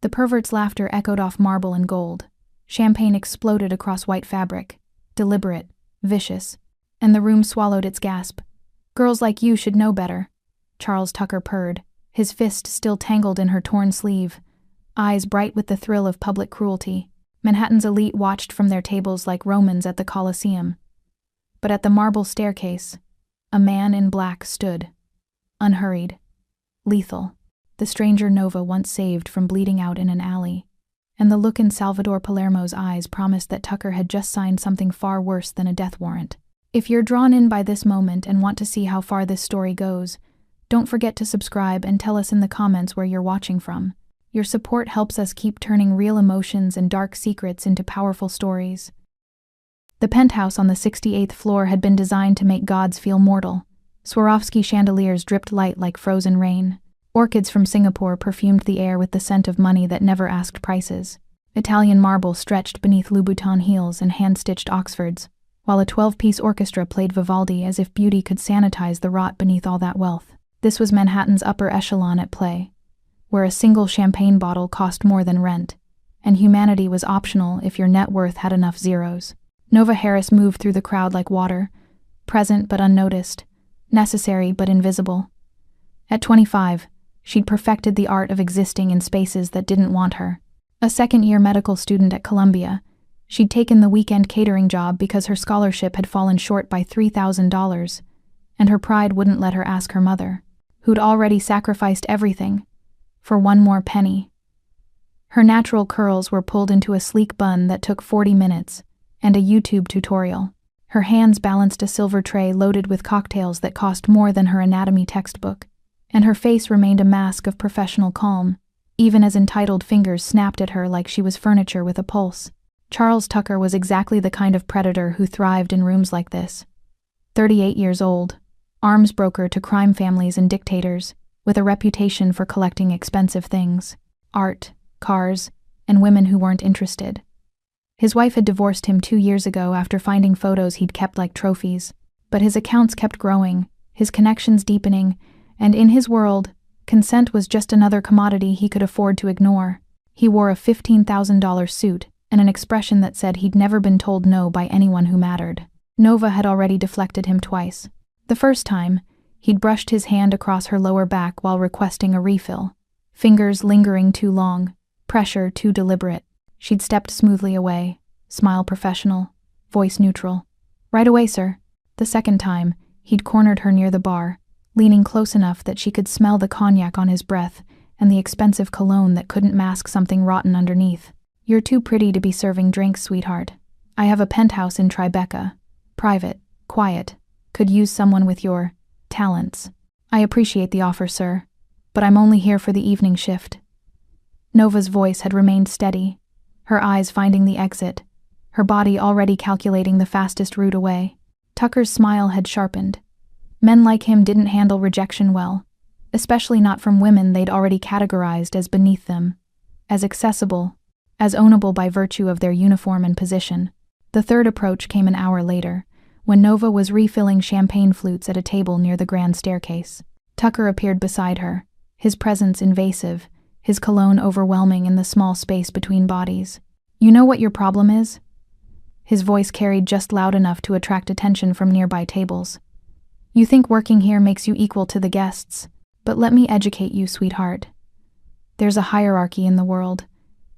The pervert's laughter echoed off marble and gold. Champagne exploded across white fabric. Deliberate, vicious. And the room swallowed its gasp. "Girls like you should know better," Charles Tucker purred, his fist still tangled in her torn sleeve, eyes bright with the thrill of public cruelty. Manhattan's elite watched from their tables like Romans at the Colosseum. But at the marble staircase, a man in black stood. Unhurried. Lethal. The stranger Nova once saved from bleeding out in an alley. And the look in Salvador Palermo's eyes promised that Tucker had just signed something far worse than a death warrant. If you're drawn in by this moment and want to see how far this story goes, don't forget to subscribe and tell us in the comments where you're watching from. Your support helps us keep turning real emotions and dark secrets into powerful stories. The penthouse on the 68th floor had been designed to make gods feel mortal. Swarovski chandeliers dripped light like frozen rain. Orchids from Singapore perfumed the air with the scent of money that never asked prices. Italian marble stretched beneath Louboutin heels and hand-stitched Oxfords, while a 12-piece orchestra played Vivaldi as if beauty could sanitize the rot beneath all that wealth. This was Manhattan's upper echelon at play, where a single champagne bottle cost more than rent, and humanity was optional if your net worth had enough zeros. Nova Harris moved through the crowd like water, present but unnoticed, necessary but invisible. At 25, she'd perfected the art of existing in spaces that didn't want her. A second-year medical student at Columbia, she'd taken the weekend catering job because her scholarship had fallen short by $3,000, and her pride wouldn't let her ask her mother, who'd already sacrificed everything, for one more penny. Her natural curls were pulled into a sleek bun that took 40 minutes, and a YouTube tutorial. Her hands balanced a silver tray loaded with cocktails that cost more than her anatomy textbook, and her face remained a mask of professional calm, even as entitled fingers snapped at her like she was furniture with a pulse. Charles Tucker was exactly the kind of predator who thrived in rooms like this. 38 years old, arms broker to crime families and dictators, with a reputation for collecting expensive things, art, cars, and women who weren't interested. His wife had divorced him 2 years ago after finding photos he'd kept like trophies, but his accounts kept growing, his connections deepening, and in his world, consent was just another commodity he could afford to ignore. He wore a $15,000 suit and an expression that said he'd never been told no by anyone who mattered. Nova had already deflected him twice. The first time, he'd brushed his hand across her lower back while requesting a refill, fingers lingering too long, pressure too deliberate. She'd stepped smoothly away, smile professional, voice neutral. "Right away, sir." The second time, he'd cornered her near the bar, leaning close enough that she could smell the cognac on his breath and the expensive cologne that couldn't mask something rotten underneath. "You're too pretty to be serving drinks, sweetheart. I have a penthouse in Tribeca. Private, quiet. Could use someone with your talents. I appreciate the offer, sir, but I'm only here for the evening shift." Nova's voice had remained steady, her eyes finding the exit, her body already calculating the fastest route away. Tucker's smile had sharpened. Men like him didn't handle rejection well, especially not from women they'd already categorized as beneath them, as accessible, as ownable by virtue of their uniform and position. The third approach came an hour later, when Nova was refilling champagne flutes at a table near the grand staircase. Tucker appeared beside her, his presence invasive, his cologne overwhelming in the small space between bodies. "You know what your problem is?" His voice carried just loud enough to attract attention from nearby tables. "You think working here makes you equal to the guests, but let me educate you, sweetheart. There's a hierarchy in the world,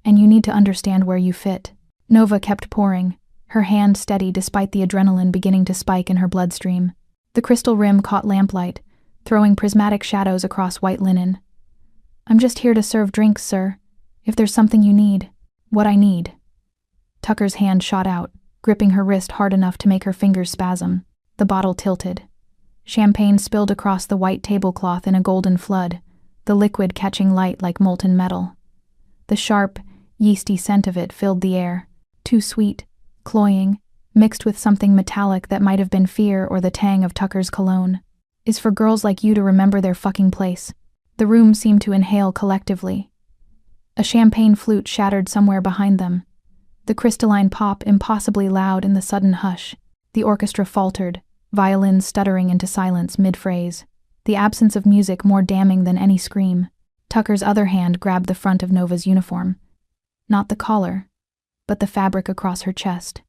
and you need to understand where you fit." Nova kept pouring, her hand steady despite the adrenaline beginning to spike in her bloodstream. The crystal rim caught lamplight, throwing prismatic shadows across white linen. "I'm just here to serve drinks, sir. If there's something you need." "What I need." Tucker's hand shot out, gripping her wrist hard enough to make her fingers spasm. The bottle tilted. Champagne spilled across the white tablecloth in a golden flood, the liquid catching light like molten metal. The sharp, yeasty scent of it filled the air, too sweet, cloying, mixed with something metallic that might have been fear or the tang of Tucker's cologne. "Is for girls like you to remember their fucking place." The room seemed to inhale collectively. A champagne flute shattered somewhere behind them, the crystalline pop impossibly loud in the sudden hush. The orchestra faltered, violins stuttering into silence mid-phrase, the absence of music more damning than any scream. Tucker's other hand grabbed the front of Nova's uniform. Not the collar, but the fabric across her chest.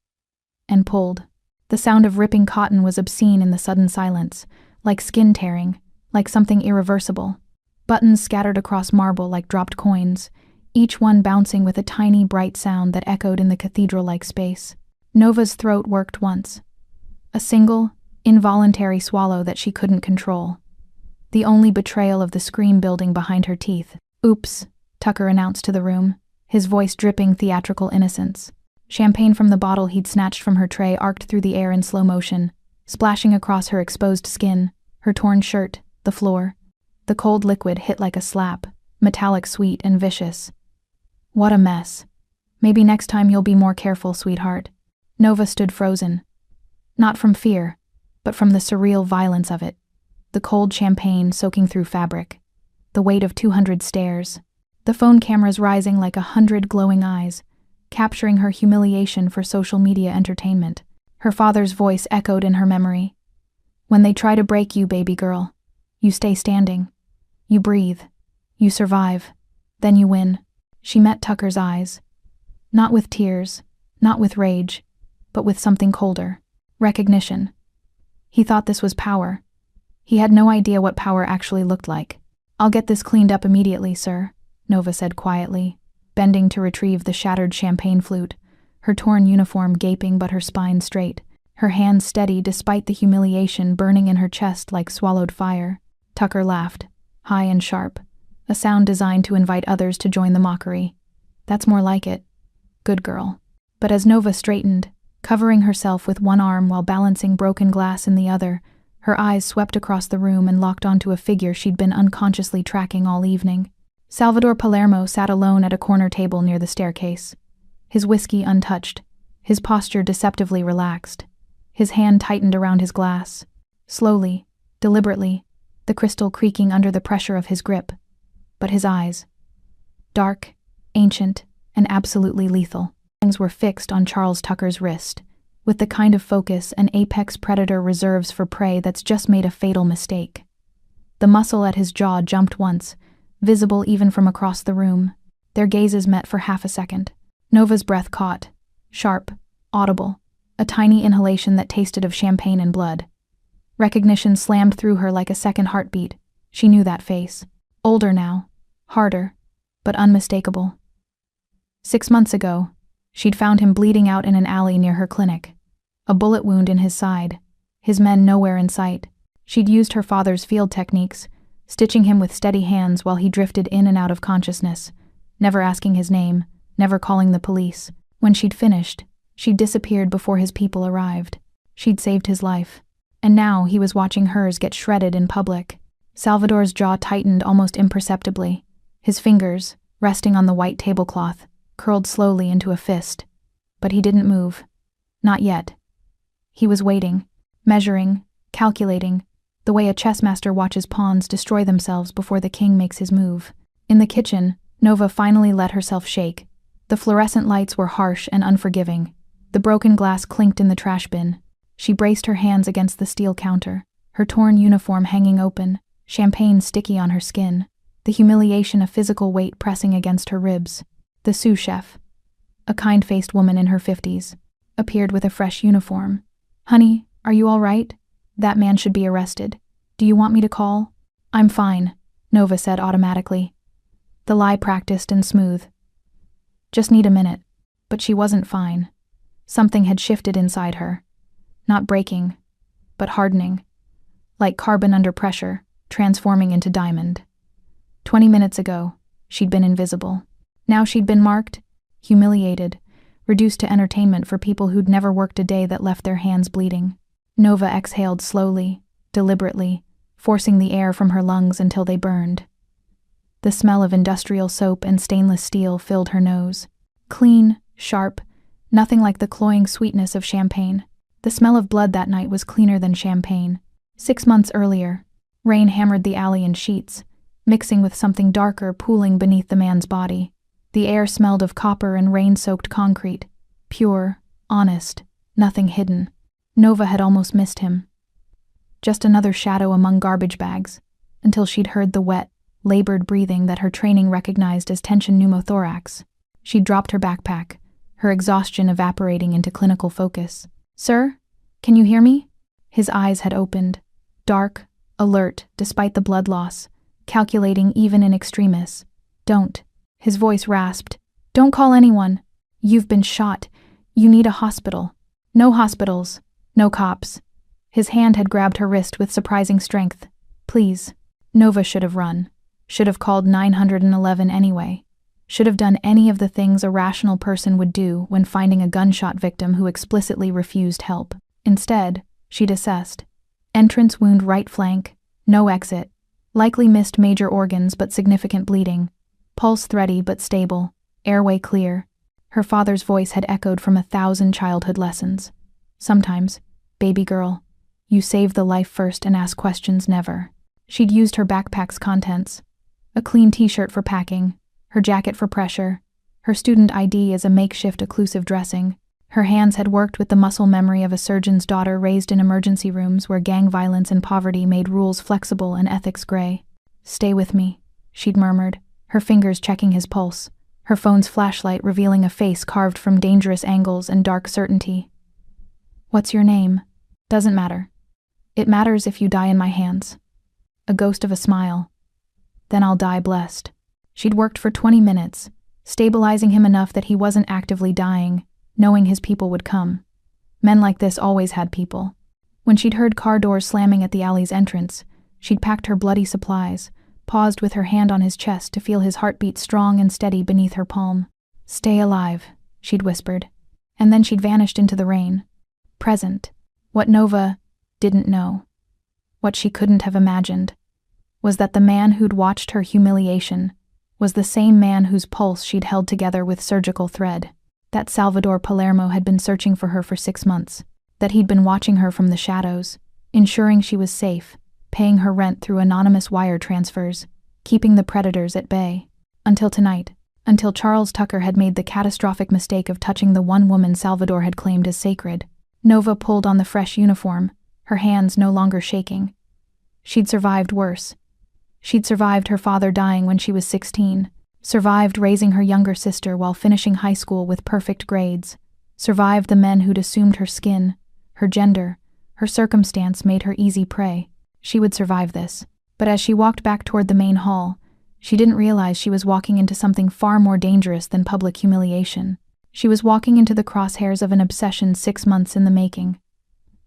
And pulled. The sound of ripping cotton was obscene in the sudden silence, like skin tearing, like something irreversible. Buttons scattered across marble like dropped coins, each one bouncing with a tiny, bright sound that echoed in the cathedral-like space. Nova's throat worked once. A single, involuntary swallow that she couldn't control. The only betrayal of the scream building behind her teeth. "Oops," Tucker announced to the room, his voice dripping theatrical innocence. Champagne from the bottle he'd snatched from her tray arced through the air in slow motion, splashing across her exposed skin, her torn shirt, the floor. The cold liquid hit like a slap, metallic, sweet, and vicious. What a mess. Maybe next time you'll be more careful, sweetheart. Nova stood frozen. Not from fear, but from the surreal violence of it. The cold champagne soaking through fabric. The weight of 200 stares. The phone cameras rising like 100 glowing eyes, capturing her humiliation for social media entertainment. Her father's voice echoed in her memory. "When they try to break you, baby girl, you stay standing. You breathe. You survive. Then you win." She met Tucker's eyes. Not with tears, not with rage, but with something colder. Recognition. He thought this was power. He had no idea what power actually looked like. "I'll get this cleaned up immediately, sir," Nova said quietly, bending to retrieve the shattered champagne flute, her torn uniform gaping but her spine straight, her hands steady despite the humiliation burning in her chest like swallowed fire. Tucker laughed, high and sharp, a sound designed to invite others to join the mockery. "That's more like it. Good girl." But as Nova straightened, covering herself with one arm while balancing broken glass in the other, her eyes swept across the room and locked onto a figure she'd been unconsciously tracking all evening. Salvador Palermo sat alone at a corner table near the staircase, his whiskey untouched, his posture deceptively relaxed. His hand tightened around his glass. Slowly, deliberately, the crystal creaking under the pressure of his grip. But his eyes, dark, ancient, and absolutely lethal, were fixed on Charles Tucker's wrist, with the kind of focus an apex predator reserves for prey that's just made a fatal mistake. The muscle at his jaw jumped once, visible even from across the room. Their gazes met for half a second. Nova's breath caught, sharp, audible, a tiny inhalation that tasted of champagne and blood. Recognition slammed through her like a second heartbeat. She knew that face. Older now, harder, but unmistakable. 6 months ago, she'd found him bleeding out in an alley near her clinic. A bullet wound in his side, his men nowhere in sight. She'd used her father's field techniques, stitching him with steady hands while he drifted in and out of consciousness, never asking his name, never calling the police. When she'd finished, she'd disappeared before his people arrived. She'd saved his life. And now he was watching hers get shredded in public. Salvador's jaw tightened almost imperceptibly. His fingers, resting on the white tablecloth, curled slowly into a fist. But he didn't move. Not yet. He was waiting, measuring, calculating, the way a chess master watches pawns destroy themselves before the king makes his move. In the kitchen, Nova finally let herself shake. The fluorescent lights were harsh and unforgiving. The broken glass clinked in the trash bin. She braced her hands against the steel counter, her torn uniform hanging open, champagne sticky on her skin, the humiliation of physical weight pressing against her ribs. The sous chef, a kind-faced woman in her 50s, appeared with a fresh uniform. "Honey, are you all right? That man should be arrested. Do you want me to call?" "I'm fine," Nova said automatically. The lie practiced and smooth. "Just need a minute." But she wasn't fine. Something had shifted inside her. Not breaking, but hardening. Like carbon under pressure, transforming into diamond. 20 minutes ago, she'd been invisible. Now she'd been marked, humiliated, reduced to entertainment for people who'd never worked a day that left their hands bleeding. Nova exhaled slowly, deliberately, forcing the air from her lungs until they burned. The smell of industrial soap and stainless steel filled her nose. Clean, sharp, nothing like the cloying sweetness of champagne. The smell of blood that night was cleaner than champagne. 6 months earlier, rain hammered the alley in sheets, mixing with something darker pooling beneath the man's body. The air smelled of copper and rain-soaked concrete. Pure, honest, nothing hidden. Nova had almost missed him. Just another shadow among garbage bags, until she'd heard the wet, labored breathing that her training recognized as tension pneumothorax. She dropped her backpack, her exhaustion evaporating into clinical focus. "Sir? Can you hear me?" His eyes had opened, dark, alert despite the blood loss, calculating even in extremis. "Don't." His voice rasped. "Don't call anyone. You've been shot. You need a hospital." "No hospitals. No cops." His hand had grabbed her wrist with surprising strength. "Please." Nova should have run. Should have called 911 anyway. Should have done any of the things a rational person would do when finding a gunshot victim who explicitly refused help. Instead, she'd assessed. Entrance wound right flank, no exit. Likely missed major organs but significant bleeding. Pulse thready but stable, airway clear. Her father's voice had echoed from 1,000 childhood lessons. Sometimes, baby girl, you save the life first and ask questions never. She'd used her backpack's contents. A clean t-shirt for packing, her jacket for pressure, her student ID as a makeshift occlusive dressing. Her hands had worked with the muscle memory of a surgeon's daughter raised in emergency rooms where gang violence and poverty made rules flexible and ethics gray. "Stay with me," she'd murmured, her fingers checking his pulse, her phone's flashlight revealing a face carved from dangerous angles and dark certainty. "What's your name?" "Doesn't matter. It matters if you die in my hands." A ghost of a smile. "Then I'll die blessed." She'd worked for 20 minutes, stabilizing him enough that he wasn't actively dying, knowing his people would come. Men like this always had people. When she'd heard car doors slamming at the alley's entrance, she'd packed her bloody supplies, paused with her hand on his chest to feel his heartbeat strong and steady beneath her palm. "Stay alive," she'd whispered, and then she'd vanished into the rain. Present. What Nova didn't know, what she couldn't have imagined, was that the man who'd watched her humiliation was the same man whose pulse she'd held together with surgical thread. That Salvador Palermo had been searching for her for 6 months, that he'd been watching her from the shadows, ensuring she was safe, paying her rent through anonymous wire transfers, keeping the predators at bay. Until tonight, until Charles Tucker had made the catastrophic mistake of touching the one woman Salvador had claimed as sacred. Nova pulled on the fresh uniform, her hands no longer shaking. She'd survived worse. She'd survived her father dying when she was 16, survived raising her younger sister while finishing high school with perfect grades, survived the men who'd assumed her skin, her gender, her circumstance made her easy prey. She would survive this. But as she walked back toward the main hall, she didn't realize she was walking into something far more dangerous than public humiliation. She was walking into the crosshairs of an obsession 6 months in the making.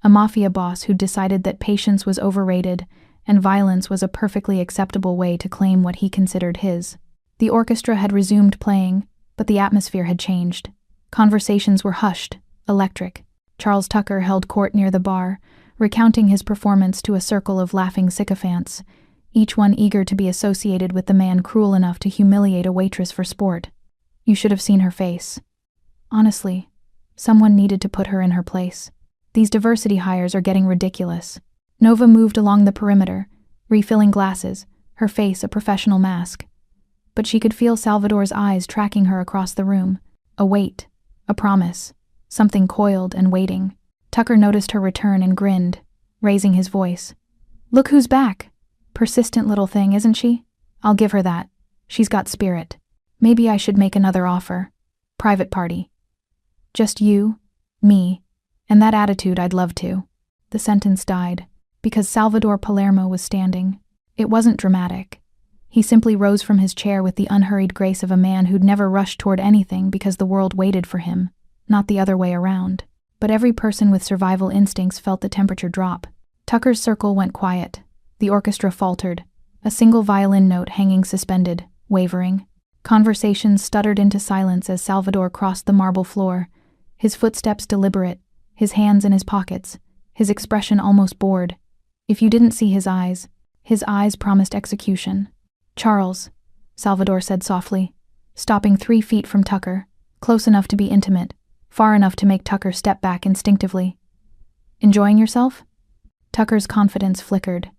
A mafia boss who decided that patience was overrated and violence was a perfectly acceptable way to claim what he considered his. The orchestra had resumed playing, but the atmosphere had changed. Conversations were hushed, electric. Charles Tucker held court near the bar, recounting his performance to a circle of laughing sycophants, each one eager to be associated with the man cruel enough to humiliate a waitress for sport. You should have seen her face. Honestly, someone needed to put her in her place. These diversity hires are getting ridiculous. Nova moved along the perimeter, refilling glasses, her face a professional mask. But she could feel Salvador's eyes tracking her across the room. A wait, a promise, something coiled and waiting. Tucker noticed her return and grinned, raising his voice. "Look who's back. Persistent little thing, isn't she? I'll give her that. She's got spirit. Maybe I should make another offer. Private party. Just you, me, and that attitude I'd love to." The sentence died, because Salvador Palermo was standing. It wasn't dramatic. He simply rose from his chair with the unhurried grace of a man who'd never rushed toward anything because the world waited for him, not the other way around. But every person with survival instincts felt the temperature drop. Tucker's circle went quiet. The orchestra faltered, a single violin note hanging suspended, wavering. Conversations stuttered into silence as Salvador crossed the marble floor, his footsteps deliberate, his hands in his pockets, his expression almost bored. If you didn't see his eyes promised execution. "Charles," Salvador said softly, stopping 3 feet from Tucker, close enough to be intimate, far enough to make Tucker step back instinctively. "Enjoying yourself?" Tucker's confidence flickered.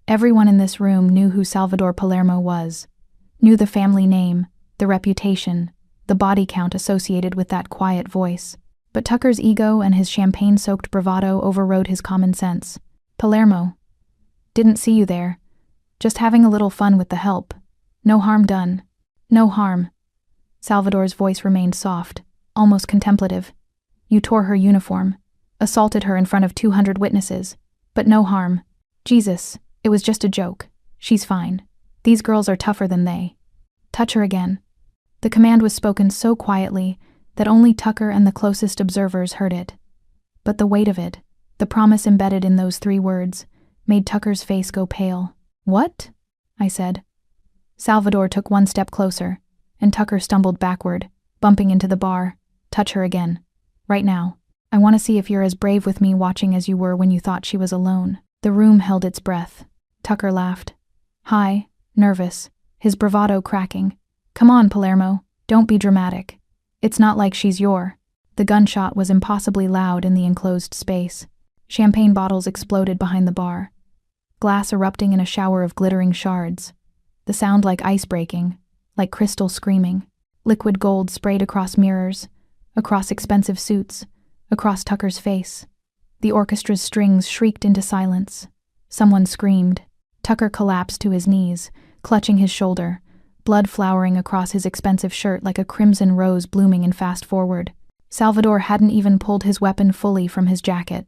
Everyone in this room knew who Salvador Palermo was, knew the family name, the reputation, the body count associated with that quiet voice. But Tucker's ego and his champagne-soaked bravado overrode his common sense. "Palermo. Didn't see you there. Just having a little fun with the help. No harm done. No harm. Salvador's voice remained soft, almost contemplative. You tore her uniform, assaulted her in front of 200 witnesses, but no harm. Jesus, it was just a joke. She's fine. These girls are tougher than they. Touch her again. The command was spoken so quietly that only Tucker and the closest observers heard it. But the weight of it, the promise embedded in those 3 words, made Tucker's face go pale. What? I said. Salvador took 1 step closer, and Tucker stumbled backward, bumping into the bar. Touch her again. Right now. I want to see if you're as brave with me watching as you were when you thought she was alone. The room held its breath. Tucker laughed. High, nervous, his bravado cracking. Come on, Palermo, don't be dramatic. It's not like she's your. The gunshot was impossibly loud in the enclosed space. Champagne bottles exploded behind the bar, glass erupting in a shower of glittering shards. The sound like ice breaking, like crystal screaming. Liquid gold sprayed across mirrors, across expensive suits, across Tucker's face. The orchestra's strings shrieked into silence. Someone screamed. Tucker collapsed to his knees, clutching his shoulder, blood flowering across his expensive shirt like a crimson rose blooming in fast forward. Salvador hadn't even pulled his weapon fully from his jacket.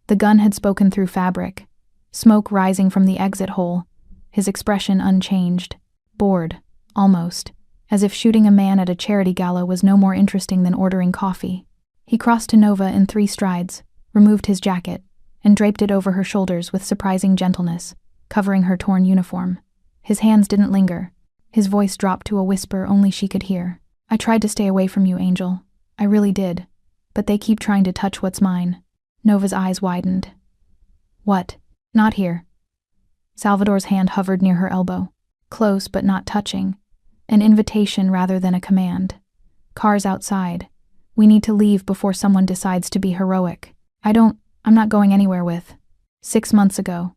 The gun had spoken through fabric, smoke rising from the exit hole, his expression unchanged, bored, almost, as if shooting a man at a charity gala was no more interesting than ordering coffee. He crossed to Nova in 3 strides, removed his jacket, and draped it over her shoulders with surprising gentleness, covering her torn uniform. His hands didn't linger. His voice dropped to a whisper only she could hear. I tried to stay away from you, Angel. I really did. But they keep trying to touch what's mine. Nova's eyes widened. What? Not here. Salvador's hand hovered near her elbow. Close but not touching. An invitation rather than a command. Cars outside. We need to leave before someone decides to be heroic. I'm not going anywhere with. 6 months ago.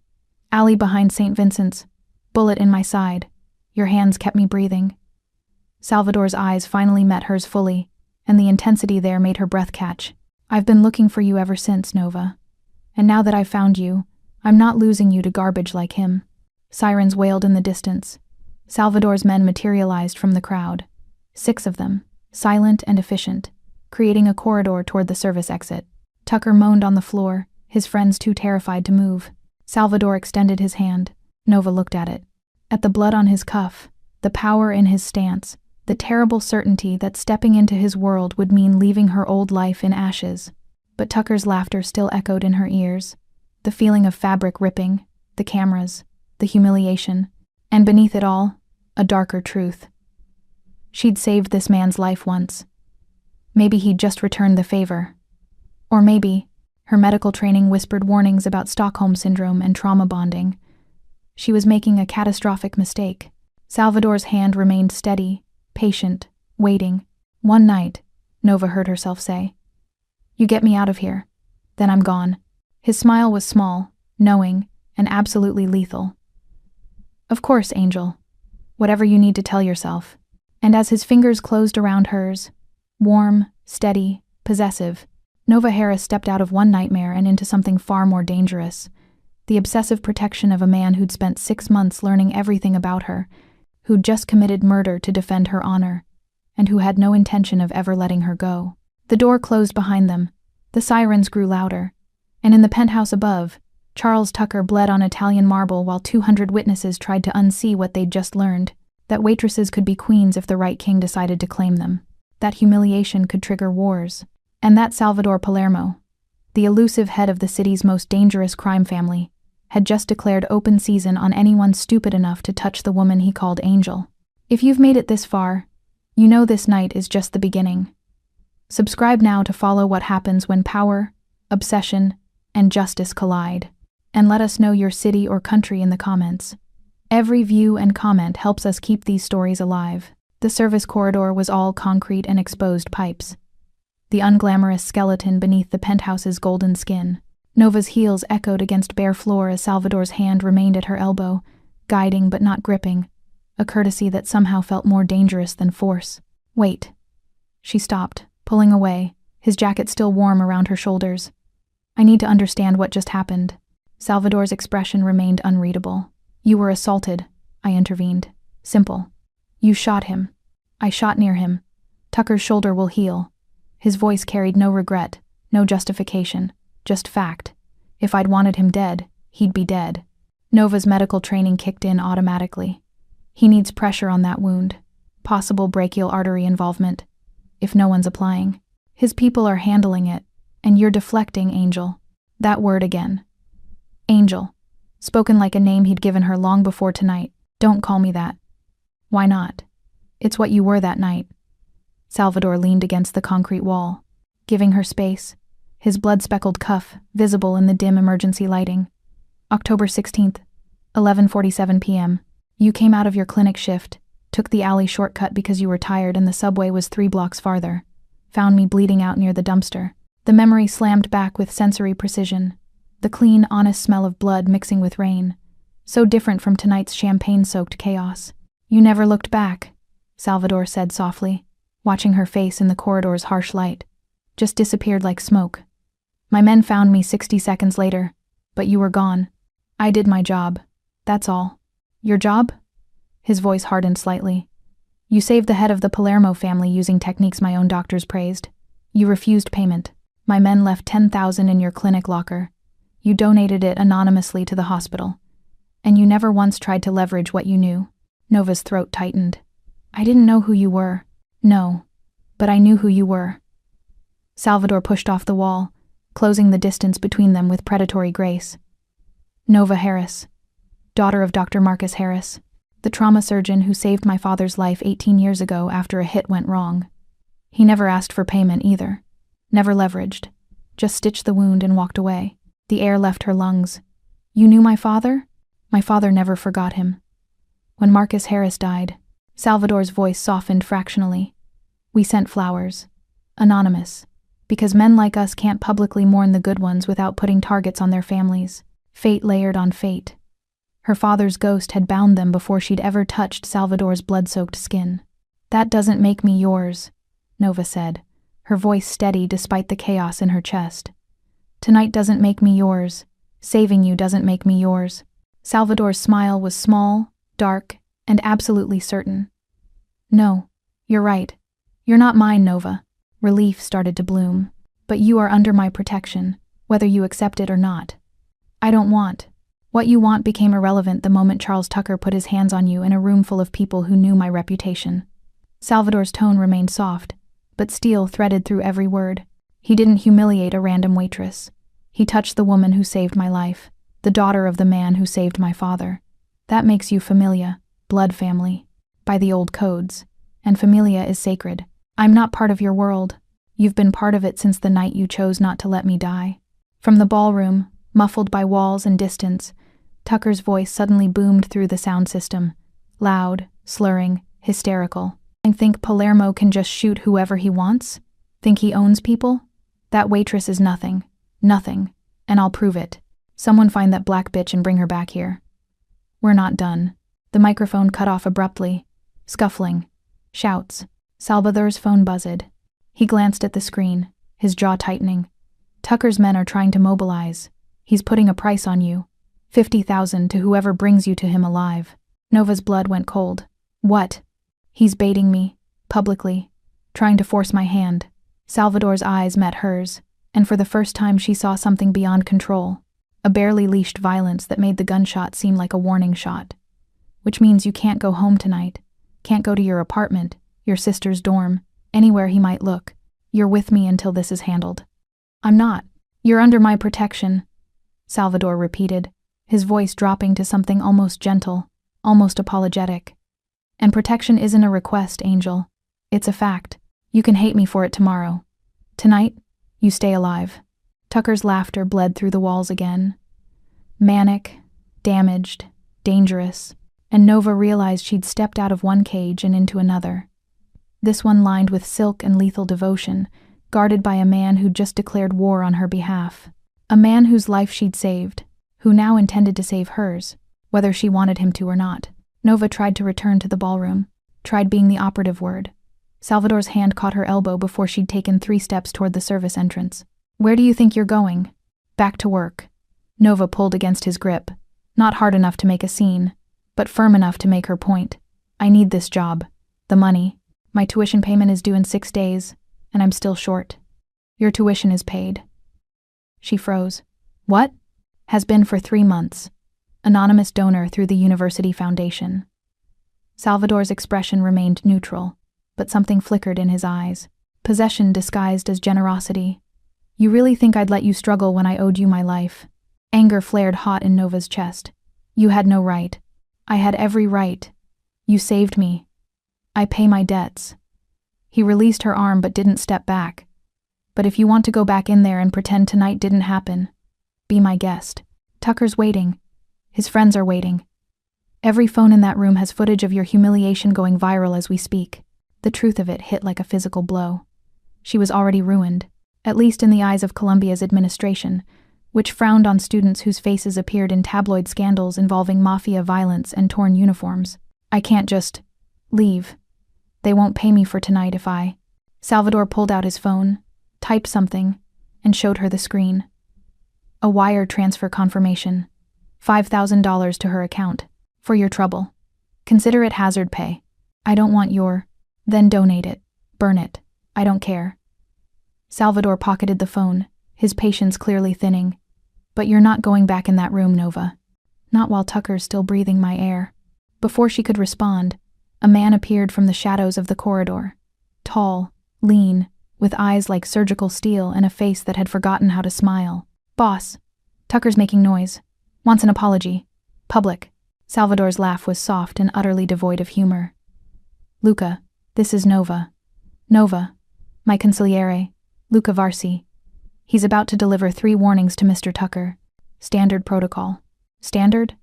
Alley behind St. Vincent's. Bullet in my side. Your hands kept me breathing. Salvador's eyes finally met hers fully, and the intensity there made her breath catch. I've been looking for you ever since, Nova. And now that I've found you, I'm not losing you to garbage like him. Sirens wailed in the distance. Salvador's men materialized from the crowd. 6 of them, silent and efficient, creating a corridor toward the service exit. Tucker moaned on the floor, his friends too terrified to move. Salvador extended his hand. Nova looked at it. At the blood on his cuff, the power in his stance, the terrible certainty that stepping into his world would mean leaving her old life in ashes. But Tucker's laughter still echoed in her ears. The feeling of fabric ripping, the cameras, the humiliation, and beneath it all, a darker truth. She'd saved this man's life once. Maybe he'd just returned the favor. Or maybe, her medical training whispered warnings about Stockholm Syndrome and trauma bonding. She was making a catastrophic mistake. Salvador's hand remained steady, patient, waiting. One night, Nova heard herself say, "You get me out of here, then I'm gone." His smile was small, knowing, and absolutely lethal. Of course, Angel. Whatever you need to tell yourself. And as his fingers closed around hers, warm, steady, possessive, Nova Harris stepped out of one nightmare and into something far more dangerous. The obsessive protection of a man who'd spent 6 months learning everything about her, who'd just committed murder to defend her honor, and who had no intention of ever letting her go. The door closed behind them. The sirens grew louder. And in the penthouse above, Charles Tucker bled on Italian marble while 200 witnesses tried to unsee what they'd just learned, that waitresses could be queens if the right king decided to claim them, that humiliation could trigger wars, and that Salvador Palermo, the elusive head of the city's most dangerous crime family, had just declared open season on anyone stupid enough to touch the woman he called Angel. If you've made it this far, you know this night is just the beginning. Subscribe now to follow what happens when power, obsession, and justice collide, and let us know your city or country in the comments. Every view and comment helps us keep these stories alive. The service corridor was all concrete and exposed pipes. The unglamorous skeleton beneath the penthouse's golden skin. Nova's heels echoed against bare floor as Salvador's hand remained at her elbow, guiding but not gripping, a courtesy that somehow felt more dangerous than force. Wait. She stopped, pulling away, his jacket still warm around her shoulders. I need to understand what just happened. Salvador's expression remained unreadable. You were assaulted, I intervened. Simple. You shot him. I shot near him. Tucker's shoulder will heal. His voice carried no regret, no justification, just fact. If I'd wanted him dead, he'd be dead. Nova's medical training kicked in automatically. He needs pressure on that wound. Possible brachial artery involvement. If no one's applying. His people are handling it, and you're deflecting, Angel. That word again. Angel. Spoken like a name he'd given her long before tonight. Don't call me that. Why not? It's what you were that night. Salvador leaned against the concrete wall, giving her space, his blood-speckled cuff visible in the dim emergency lighting. October 16th, 11:47 p.m. You came out of your clinic shift, took the alley shortcut because you were tired and the subway was 3 blocks farther. Found me bleeding out near the dumpster. The memory slammed back with sensory precision. The clean, honest smell of blood mixing with rain. So different from tonight's champagne-soaked chaos. You never looked back, Salvador said softly, watching her face in the corridor's harsh light. Just disappeared like smoke. My men found me 60 seconds later, but you were gone. I did my job. That's all. Your job? His voice hardened slightly. You saved the head of the Palermo family using techniques my own doctors praised. You refused payment. My men left $10,000 in your clinic locker. You donated it anonymously to the hospital. And you never once tried to leverage what you knew. Nova's throat tightened. I didn't know who you were. No. But I knew who you were. Salvador pushed off the wall, closing the distance between them with predatory grace. Nova Harris, daughter of Dr. Marcus Harris, the trauma surgeon who saved my father's life 18 years ago after a hit went wrong. He never asked for payment either. Never leveraged. Just stitched the wound and walked away. The air left her lungs. You knew my father? My father never forgot him. When Marcus Harris died, Salvador's voice softened fractionally. We sent flowers. Anonymous. Because men like us can't publicly mourn the good ones without putting targets on their families. Fate layered on fate. Her father's ghost had bound them before she'd ever touched Salvador's blood-soaked skin. That doesn't make me yours, Nova said, her voice steady despite the chaos in her chest. Tonight doesn't make me yours. Saving you doesn't make me yours. Salvador's smile was small, dark, and absolutely certain. No, you're right. You're not mine, Nova. Relief started to bloom. But you are under my protection, whether you accept it or not. I don't want. What you want became irrelevant the moment Charles Tucker put his hands on you in a room full of people who knew my reputation. Salvador's tone remained soft, but steel threaded through every word. He didn't humiliate a random waitress. He touched the woman who saved my life, the daughter of the man who saved my father. That makes you familia, blood family, by the old codes, and familia is sacred. I'm not part of your world. You've been part of it since the night you chose not to let me die. From the ballroom, muffled by walls and distance, Tucker's voice suddenly boomed through the sound system, loud, slurring, hysterical. I think Palermo can just shoot whoever he wants? Think he owns people? That waitress is nothing. Nothing. And I'll prove it. Someone find that black bitch and bring her back here. We're not done. The microphone cut off abruptly. Scuffling. Shouts. Salvador's phone buzzed. He glanced at the screen, his jaw tightening. Tucker's men are trying to mobilize. He's putting a price on you. 50,000 to whoever brings you to him alive. Nova's blood went cold. What? He's baiting me, publicly, trying to force my hand. Salvador's eyes met hers, and for the first time she saw something beyond control. A barely leashed violence that made the gunshot seem like a warning shot. Which means you can't go home tonight. Can't go to your apartment, your sister's dorm, anywhere he might look. You're with me until this is handled. I'm not. You're under my protection, Salvador repeated, his voice dropping to something almost gentle, almost apologetic. And protection isn't a request, Angel. It's a fact. You can hate me for it tomorrow. Tonight, you stay alive. Tucker's laughter bled through the walls again. Manic, damaged, dangerous, and Nova realized she'd stepped out of one cage and into another. This one lined with silk and lethal devotion, guarded by a man who'd just declared war on her behalf. A man whose life she'd saved, who now intended to save hers, whether she wanted him to or not. Nova tried to return to the ballroom, tried being the operative word. Salvador's hand caught her elbow before she'd taken 3 steps toward the service entrance. Where do you think you're going? Back to work. Nova pulled against his grip, not hard enough to make a scene, but firm enough to make her point. I need this job. The money. My tuition payment is due in 6 days, and I'm still short. Your tuition is paid. She froze. What? Has been for 3 months. Anonymous donor through the University Foundation. Salvador's expression remained neutral, but something flickered in his eyes. Possession disguised as generosity. You really think I'd let you struggle when I owed you my life? Anger flared hot in Nova's chest. You had no right. I had every right. You saved me. I pay my debts. He released her arm but didn't step back. But if you want to go back in there and pretend tonight didn't happen, be my guest. Tucker's waiting. His friends are waiting. Every phone in that room has footage of your humiliation going viral as we speak. The truth of it hit like a physical blow. She was already ruined, at least in the eyes of Columbia's administration, which frowned on students whose faces appeared in tabloid scandals involving mafia violence and torn uniforms. I can't just leave. They won't pay me for tonight if I... Salvador pulled out his phone, typed something, and showed her the screen. A wire transfer confirmation. $5,000 to her account. For your trouble. Consider it hazard pay. I don't want your... Then donate it. Burn it. I don't care. Salvador pocketed the phone, his patience clearly thinning. But you're not going back in that room, Nova. Not while Tucker's still breathing my air. Before she could respond, a man appeared from the shadows of the corridor. Tall, lean, with eyes like surgical steel and a face that had forgotten how to smile. Boss. Tucker's making noise. Wants an apology. Public. Salvador's laugh was soft and utterly devoid of humor. Luca, this is Nova. Nova. My consigliere. Luca Varsi. He's about to deliver 3 warnings to Mr. Tucker. Standard protocol. Standard?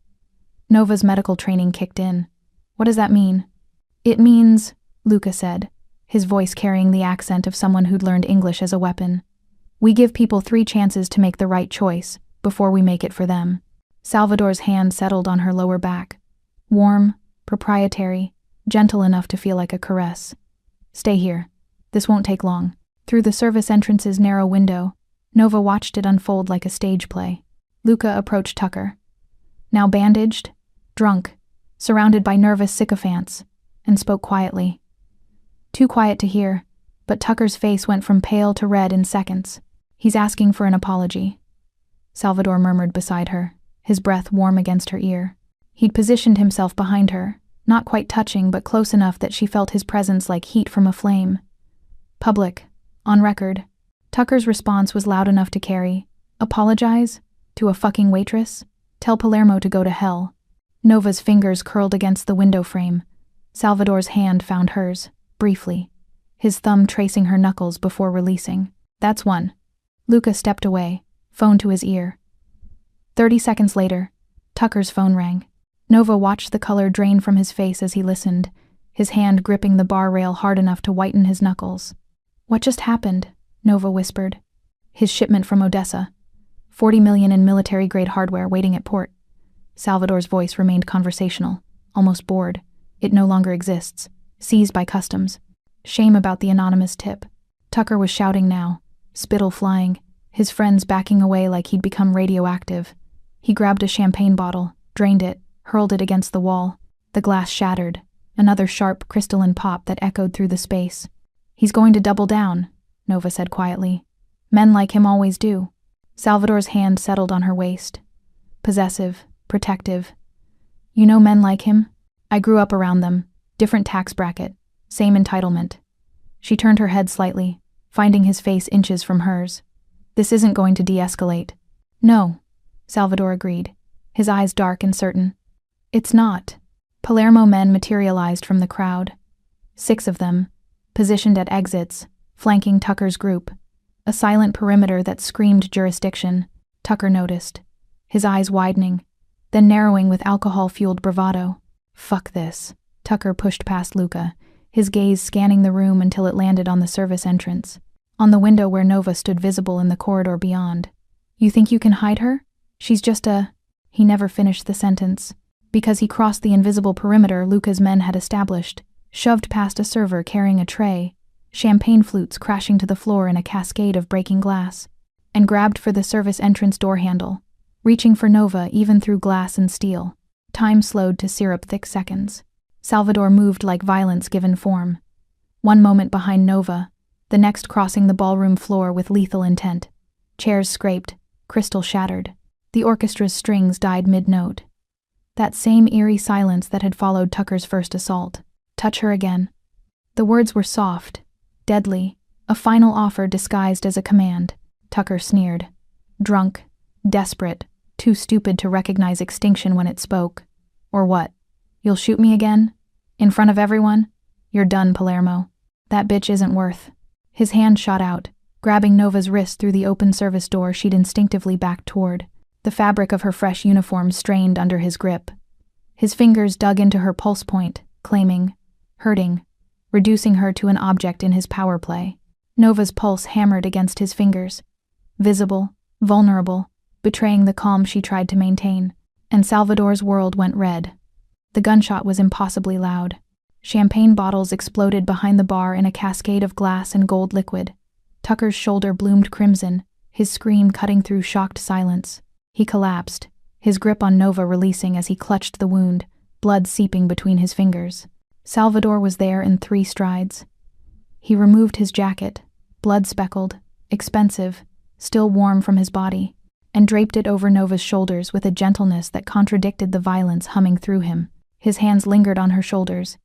Nova's medical training kicked in. What does that mean? It means, Luca said, his voice carrying the accent of someone who'd learned English as a weapon. We give people 3 chances to make the right choice before we make it for them. Salvador's hand settled on her lower back. Warm, proprietary, gentle enough to feel like a caress. Stay here. This won't take long. Through the service entrance's narrow window, Nova watched it unfold like a stage play. Luca approached Tucker. Now bandaged, drunk, surrounded by nervous sycophants, and spoke quietly. Too quiet to hear, but Tucker's face went from pale to red in seconds. He's asking for an apology. Salvador murmured beside her, his breath warm against her ear. He'd positioned himself behind her, not quite touching but close enough that she felt his presence like heat from a flame. Public. On record. Tucker's response was loud enough to carry. Apologize? To a fucking waitress? Tell Palermo to go to hell. Nova's fingers curled against the window frame. Salvador's hand found hers, briefly, his thumb tracing her knuckles before releasing. That's one. Luca stepped away, phone to his ear. 30 seconds later, Tucker's phone rang. Nova watched the color drain from his face as he listened, his hand gripping the bar rail hard enough to whiten his knuckles. What just happened? Nova whispered. His shipment from Odessa. 40 million in military-grade hardware waiting at port. Salvador's voice remained conversational, almost bored. It no longer exists. Seized by customs. Shame about the anonymous tip. Tucker was shouting now, spittle flying, his friends backing away like he'd become radioactive. He grabbed a champagne bottle, drained it, hurled it against the wall. The glass shattered, another sharp crystalline pop that echoed through the space. He's going to double down, Nova said quietly. Men like him always do. Salvador's hand settled on her waist. Possessive, protective. You know men like him? I grew up around them. Different tax bracket. Same entitlement. She turned her head slightly, finding his face inches from hers. This isn't going to de-escalate. No, Salvador agreed, his eyes dark and certain. It's not. Palermo men materialized from the crowd. 6 of them, positioned at exits, flanking Tucker's group. A silent perimeter that screamed jurisdiction. Tucker noticed, his eyes widening, then narrowing with alcohol-fueled bravado. Fuck this. Tucker pushed past Luca, his gaze scanning the room until it landed on the service entrance, on the window where Nova stood visible in the corridor beyond. You think you can hide her? She's just a... He never finished the sentence. Because he crossed the invisible perimeter Luca's men had established, shoved past a server carrying a tray, champagne flutes crashing to the floor in a cascade of breaking glass, and grabbed for the service entrance door handle, reaching for Nova even through glass and steel. Time slowed to syrup-thick seconds. Salvador moved like violence given form. One moment behind Nova, the next crossing the ballroom floor with lethal intent. Chairs scraped, crystal shattered. The orchestra's strings died mid-note. That same eerie silence that had followed Tucker's first assault. Touch her again. The words were soft, deadly, a final offer disguised as a command. Tucker sneered. Drunk, desperate, too stupid to recognize extinction when it spoke. Or what? You'll shoot me again? In front of everyone? You're done, Palermo. That bitch isn't worth. His hand shot out, grabbing Nova's wrist through the open service door she'd instinctively backed toward. The fabric of her fresh uniform strained under his grip. His fingers dug into her pulse point, claiming, hurting, reducing her to an object in his power play. Nova's pulse hammered against his fingers, visible, vulnerable, betraying the calm she tried to maintain, and Salvador's world went red. The gunshot was impossibly loud. Champagne bottles exploded behind the bar in a cascade of glass and gold liquid. Tucker's shoulder bloomed crimson, his scream cutting through shocked silence. He collapsed, his grip on Nova releasing as he clutched the wound, blood seeping between his fingers. Salvador was there in 3 strides. He removed his jacket, blood-speckled, expensive, still warm from his body, and draped it over Nova's shoulders with a gentleness that contradicted the violence humming through him. His hands lingered on her shoulders,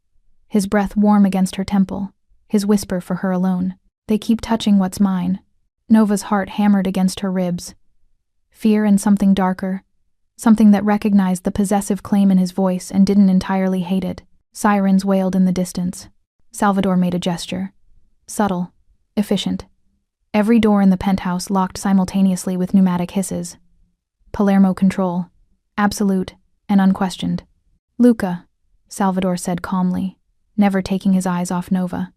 his breath warm against her temple, his whisper for her alone. They keep touching what's mine. Nova's heart hammered against her ribs. Fear and something darker, something that recognized the possessive claim in his voice and didn't entirely hate it. Sirens wailed in the distance. Salvador made a gesture. Subtle, efficient. Every door in the penthouse locked simultaneously with pneumatic hisses. Palermo control, absolute and unquestioned. Luca, Salvador said calmly, never taking his eyes off Nova.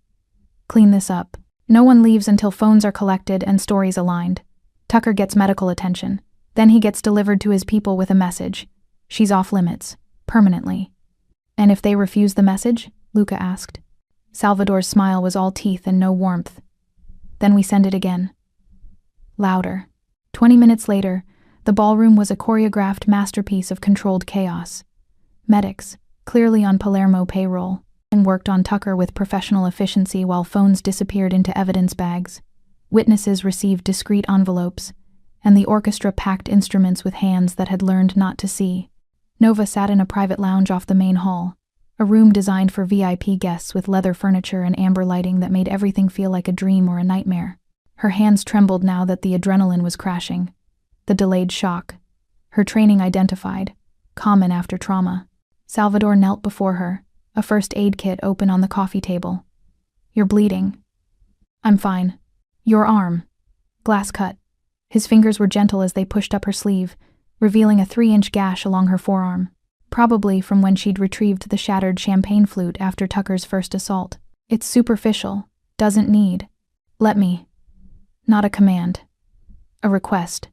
Clean this up. No one leaves until phones are collected and stories aligned. Tucker gets medical attention. Then he gets delivered to his people with a message. She's off limits, permanently. And if they refuse the message? Luca asked. Salvador's smile was all teeth and no warmth. Then we send it again. Louder. 20 minutes later, the ballroom was a choreographed masterpiece of controlled chaos. Medics, clearly on Palermo payroll, and worked on Tucker with professional efficiency while phones disappeared into evidence bags. Witnesses received discreet envelopes, and the orchestra packed instruments with hands that had learned not to see. Nova sat in a private lounge off the main hall, a room designed for VIP guests with leather furniture and amber lighting that made everything feel like a dream or a nightmare. Her hands trembled now that the adrenaline was crashing. The delayed shock. Her training identified, common after trauma. Salvador knelt before her, a first aid kit open on the coffee table. You're bleeding. I'm fine. Your arm. Glass cut. His fingers were gentle as they pushed up her sleeve, revealing a 3-inch gash along her forearm, probably from when she'd retrieved the shattered champagne flute after Tucker's first assault. It's superficial, doesn't need. Let me. Not a command. A request.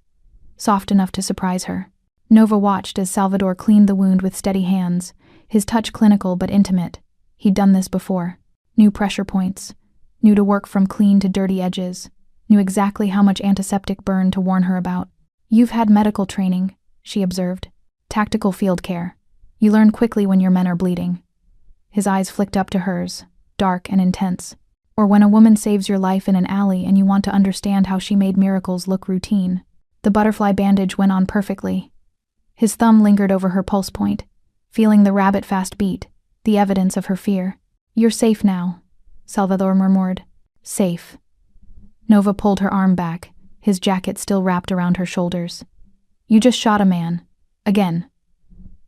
Soft enough to surprise her. Nova watched as Salvador cleaned the wound with steady hands, his touch clinical but intimate. He'd done this before. Knew pressure points. Knew to work from clean to dirty edges. Knew exactly how much antiseptic burn to warn her about. You've had medical training, she observed. Tactical field care. You learn quickly when your men are bleeding. His eyes flicked up to hers, dark and intense. Or when a woman saves your life in an alley and you want to understand how she made miracles look routine. The butterfly bandage went on perfectly. His thumb lingered over her pulse point, feeling the rabbit-fast beat, the evidence of her fear. You're safe now, Salvador murmured. Safe. Nova pulled her arm back, his jacket still wrapped around her shoulders. You just shot a man. Again.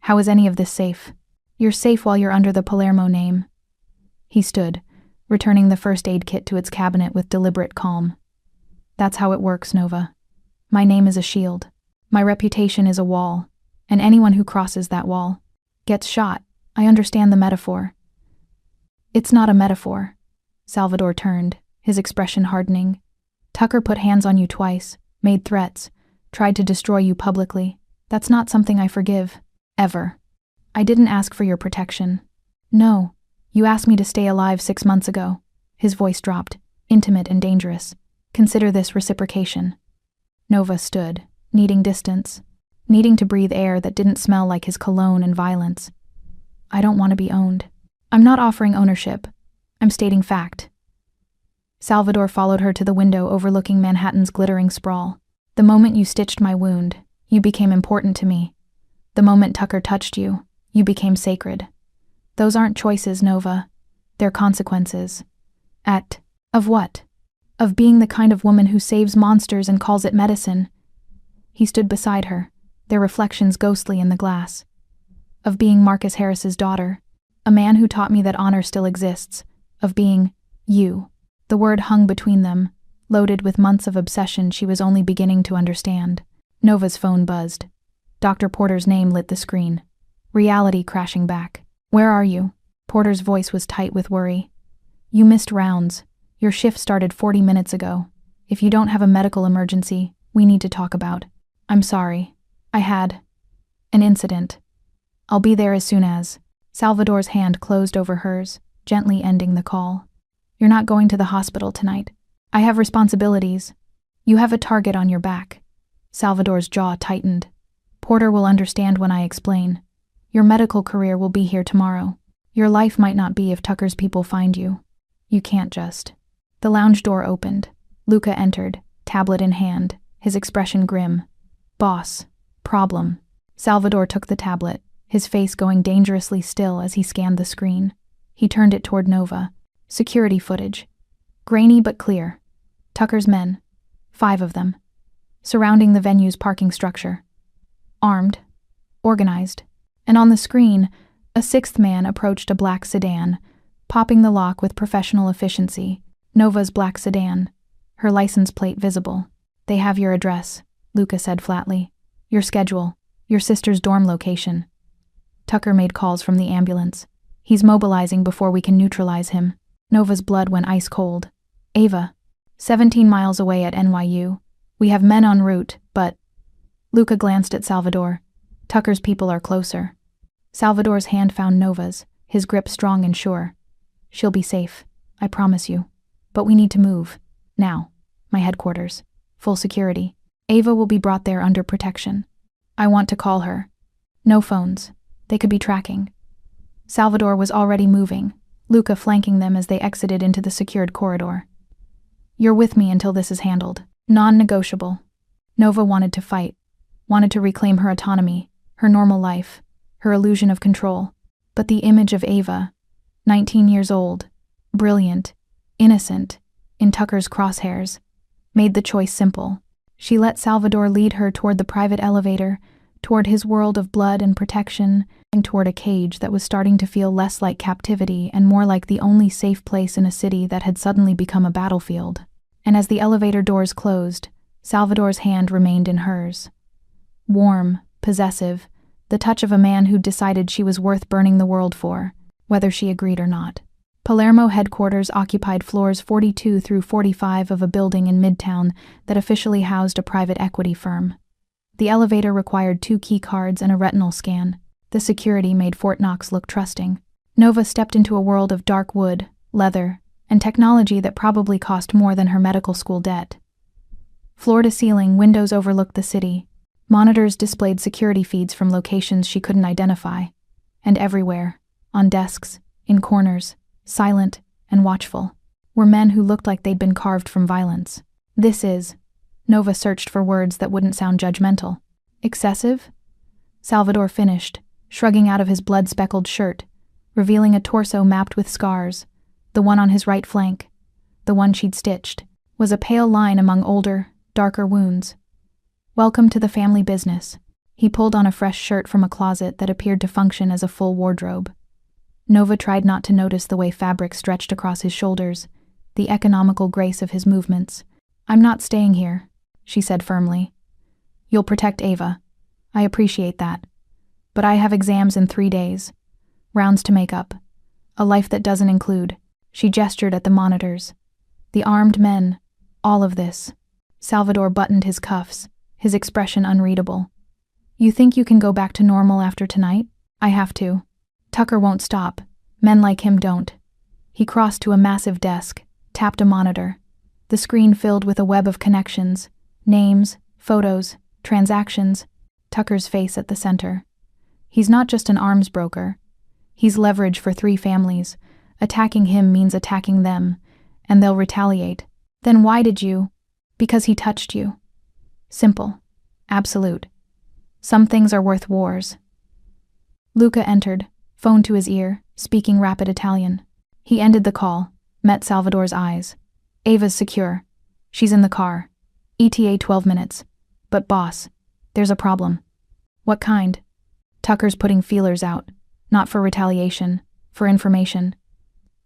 How is any of this safe? You're safe while you're under the Palermo name. He stood, returning the first aid kit to its cabinet with deliberate calm. That's how it works, Nova. My name is a shield. My reputation is a wall, and anyone who crosses that wall gets shot. I understand the metaphor. It's not a metaphor. Salvador turned, his expression hardening. Tucker put hands on you twice, made threats, tried to destroy you publicly. That's not something I forgive. Ever. I didn't ask for your protection. No. You asked me to stay alive 6 months ago. His voice dropped, intimate and dangerous. Consider this reciprocation. Nova stood, needing distance, needing to breathe air that didn't smell like his cologne and violence. I don't want to be owned. I'm not offering ownership. I'm stating fact. Salvador followed her to the window overlooking Manhattan's glittering sprawl. The moment you stitched my wound, you became important to me. The moment Tucker touched you, you became sacred. Those aren't choices, Nova. They're consequences. Of what? Of being the kind of woman who saves monsters and calls it medicine. He stood beside her, their reflections ghostly in the glass. Of being Marcus Harris's daughter, a man who taught me that honor still exists. Of being you. The word hung between them, loaded with months of obsession she was only beginning to understand. Nova's phone buzzed. Dr. Porter's name lit the screen. Reality crashing back. Where are you? Porter's voice was tight with worry. You missed rounds. Your shift started 40 minutes ago. If you don't have a medical emergency, we need to talk about. I'm sorry. I had an incident. I'll be there as soon as. Salvador's hand closed over hers, gently ending the call. You're not going to the hospital tonight. I have responsibilities. You have a target on your back. Salvador's jaw tightened. Porter will understand when I explain. Your medical career will be here tomorrow. Your life might not be if Tucker's people find you. You can't just. The lounge door opened. Luca entered, tablet in hand, his expression grim. Boss. Problem. Salvador took the tablet, his face going dangerously still as he scanned the screen. He turned it toward Nova. Security footage. Grainy but clear. Tucker's men. 5 of them. Surrounding the venue's parking structure. Armed. Organized. And on the screen, a 6th man approached a black sedan, popping the lock with professional efficiency. Nova's black sedan. Her license plate visible. They have your address, Luca said flatly. Your schedule. Your sister's dorm location. Tucker made calls from the ambulance. He's mobilizing before we can neutralize him. Nova's blood went ice cold. Ava. 17 miles away at NYU. We have men en route, but... Luca glanced at Salvador. Tucker's people are closer. Salvador's hand found Nova's, his grip strong and sure. She'll be safe, I promise you. But we need to move. Now. My headquarters. Full security. Ava will be brought there under protection. I want to call her. No phones. They could be tracking. Salvador was already moving, Luca flanking them as they exited into the secured corridor. You're with me until this is handled. Non-negotiable. Nova wanted to fight, wanted to reclaim her autonomy, her normal life, her illusion of control. But the image of Ava, 19 years old, brilliant, innocent, in Tucker's crosshairs, made the choice simple. She let Salvador lead her toward the private elevator, toward his world of blood and protection, and toward a cage that was starting to feel less like captivity and more like the only safe place in a city that had suddenly become a battlefield. And as the elevator doors closed, Salvador's hand remained in hers. Warm, possessive, the touch of a man who'd decided she was worth burning the world for, whether she agreed or not. Palermo headquarters occupied floors 42 through 45 of a building in Midtown that officially housed a private equity firm. The elevator required 2 key cards and a retinal scan. The security made Fort Knox look trusting. Nova stepped into a world of dark wood, leather, and technology that probably cost more than her medical school debt. Floor to ceiling, windows overlooked the city. Monitors displayed security feeds from locations she couldn't identify. And everywhere, on desks, in corners, silent and watchful, were men who looked like they'd been carved from violence. Nova searched for words that wouldn't sound judgmental. Excessive? Salvador finished, shrugging out of his blood-speckled shirt, revealing a torso mapped with scars. The one on his right flank, the one she'd stitched, was a pale line among older, darker wounds. Welcome to the family business. He pulled on a fresh shirt from a closet that appeared to function as a full wardrobe. Nova tried not to notice the way fabric stretched across his shoulders, the economical grace of his movements. I'm not staying here, she said firmly. You'll protect Ava. I appreciate that. But I have exams in 3 days. Rounds to make up. A life that doesn't include. She gestured at the monitors. The armed men. All of this. Salvador buttoned his cuffs, his expression unreadable. You think you can go back to normal after tonight? I have to. Tucker won't stop. Men like him don't. He crossed to a massive desk, tapped a monitor. The screen filled with a web of connections. Names, photos, transactions. Tucker's face at the center. He's not just an arms broker. He's leverage for 3 families. Attacking him means attacking them, and they'll retaliate. Then why did you? Because he touched you. Simple. Absolute. Some things are worth wars. Luca entered, phone to his ear, speaking rapid Italian. He ended the call, met Salvador's eyes. Ava's secure. She's in the car. ETA 12 minutes. But boss, there's a problem. What kind? Tucker's putting feelers out. Not for retaliation, for information.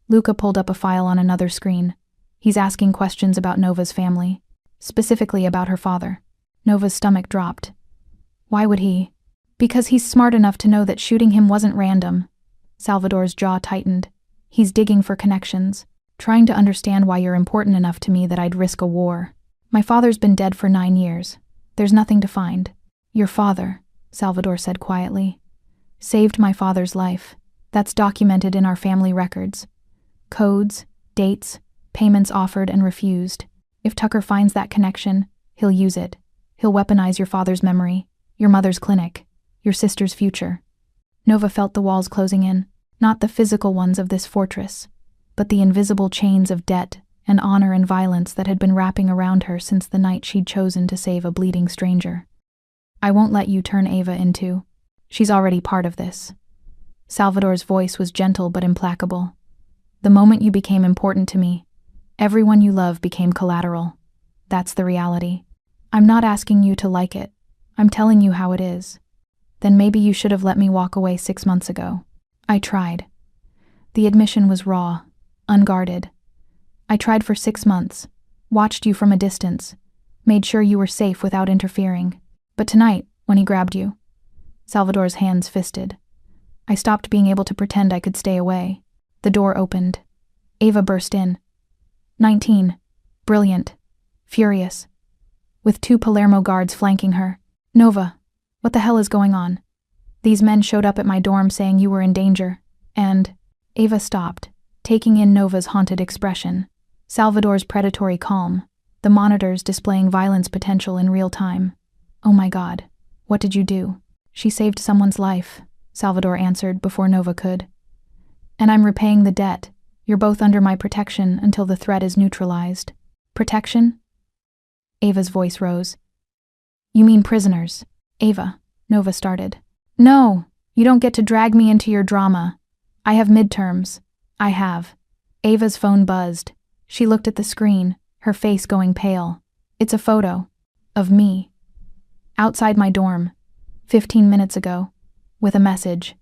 Luca pulled up a file on another screen. He's asking questions about Nova's family, specifically about her father. Nova's stomach dropped. Why would he? Because he's smart enough to know that shooting him wasn't random. Salvador's jaw tightened. He's digging for connections, trying to understand why you're important enough to me that I'd risk a war. My father's been dead for 9 years. There's nothing to find. Your father, Salvador said quietly, saved my father's life. That's documented in our family records. Codes, dates, payments offered and refused. If Tucker finds that connection, he'll use it. He'll weaponize your father's memory, your mother's clinic, your sister's future. Nova felt the walls closing in, not the physical ones of this fortress, but the invisible chains of debt and honor and violence that had been wrapping around her since the night she'd chosen to save a bleeding stranger. I won't let you turn Ava into. She's already part of this. Salvador's voice was gentle but implacable. The moment you became important to me, everyone you love became collateral. That's the reality. I'm not asking you to like it. I'm telling you how it is. Then maybe you should have let me walk away 6 months ago. I tried. The admission was raw, unguarded. I tried for 6 months, watched you from a distance, made sure you were safe without interfering. But tonight, when he grabbed you, Salvador's hands fisted. I stopped being able to pretend I could stay away. The door opened. Ava burst in. 19. Brilliant. Furious. With 2 Palermo guards flanking her. Nova, what the hell is going on? These men showed up at my dorm saying you were in danger, and... Ava stopped, taking in Nova's haunted expression. Salvador's predatory calm. The monitors displaying violence potential in real time. Oh my God, what did you do? She saved someone's life, Salvador answered before Nova could. And I'm repaying the debt. You're both under my protection until the threat is neutralized. Protection? Ava's voice rose. You mean prisoners? Ava, Nova started. No, you don't get to drag me into your drama. I have midterms. I have. Ava's phone buzzed. She looked at the screen, her face going pale. It's a photo. Of me. Outside my dorm. 15 minutes ago. With a message.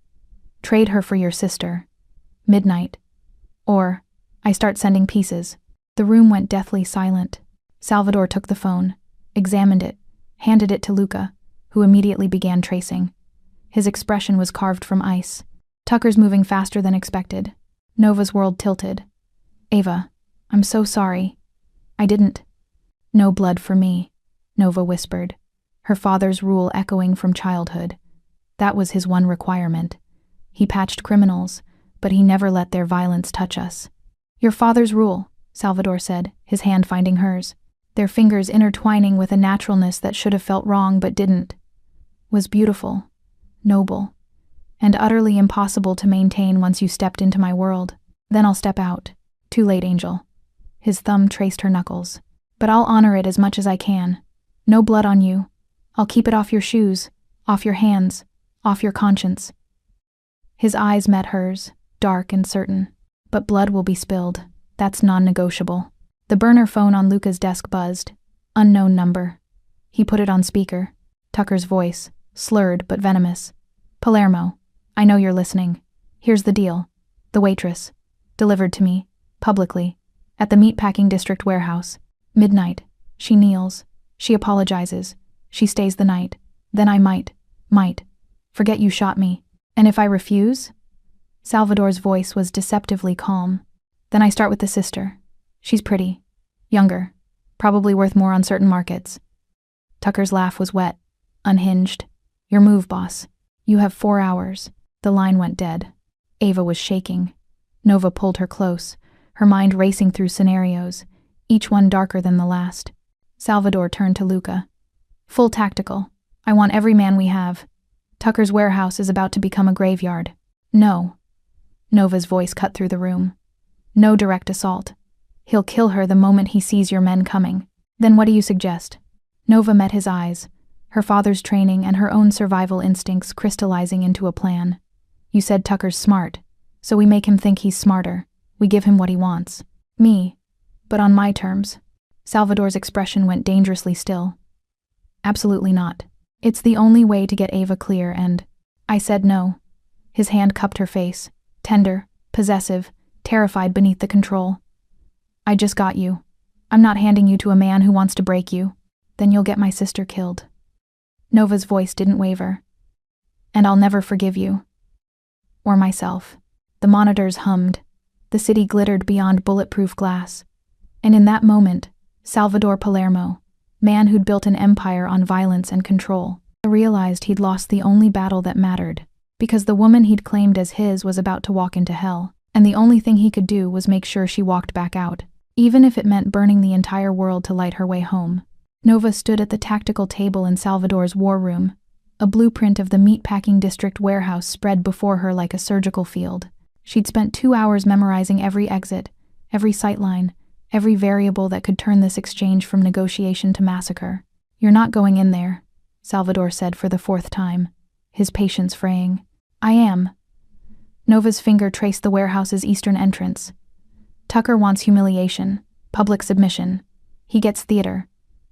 Trade her for your sister. Midnight. Or, I start sending pieces. The room went deathly silent. Salvador took the phone, examined it, handed it to Luca, who immediately began tracing. His expression was carved from ice. Tucker's moving faster than expected. Nova's world tilted. Ava, I'm so sorry. I didn't. No blood for me, Nova whispered, her father's rule echoing from childhood. That was his one requirement. He patched criminals, but he never let their violence touch us. Your father's rule, Salvador said, his hand finding hers, their fingers intertwining with a naturalness that should have felt wrong but didn't, was beautiful, noble, and utterly impossible to maintain once you stepped into my world. Then I'll step out. Too late, Angel. His thumb traced her knuckles. But I'll honor it as much as I can. No blood on you. I'll keep it off your shoes, off your hands, off your conscience. His eyes met hers, dark and certain. But blood will be spilled. That's non-negotiable. The burner phone on Luca's desk buzzed. Unknown number. He put it on speaker. Tucker's voice, slurred but venomous. Palermo, I know you're listening. Here's the deal. The waitress. Delivered to me, publicly, at the meatpacking district warehouse. Midnight. She kneels. She apologizes. She stays the night. Then I might forget you shot me. And if I refuse? Salvador's voice was deceptively calm. Then I start with the sister. She's pretty. Younger. Probably worth more on certain markets. Tucker's laugh was wet, unhinged. Your move, boss. You have 4 hours. The line went dead. Ava was shaking. Nova pulled her close, her mind racing through scenarios, each one darker than the last. Salvador turned to Luca. Full tactical. I want every man we have. Tucker's warehouse is about to become a graveyard. No. Nova's voice cut through the room. No direct assault. He'll kill her the moment he sees your men coming. Then what do you suggest? Nova met his eyes, her father's training and her own survival instincts crystallizing into a plan. You said Tucker's smart, so we make him think he's smarter. We give him what he wants. Me. But on my terms. Salvador's expression went dangerously still. Absolutely not. It's the only way to get Ava clear and… I said no. His hand cupped her face, tender, possessive, terrified beneath the control. I just got you. I'm not handing you to a man who wants to break you. Then you'll get my sister killed. Nova's voice didn't waver. And I'll never forgive you. Or myself. The monitors hummed. The city glittered beyond bulletproof glass. And in that moment, Salvador Palermo, man who'd built an empire on violence and control, realized he'd lost the only battle that mattered, because the woman he'd claimed as his was about to walk into hell, and the only thing he could do was make sure she walked back out, even if it meant burning the entire world to light her way home. Nova stood at the tactical table in Salvador's war room, a blueprint of the meatpacking district warehouse spread before her like a surgical field. She'd spent 2 hours memorizing every exit, every sightline, every variable that could turn this exchange from negotiation to massacre. You're not going in there, Salvador said for the 4th time, his patience fraying. I am. Nova's finger traced the warehouse's eastern entrance. Tucker wants humiliation, public submission. He gets theater.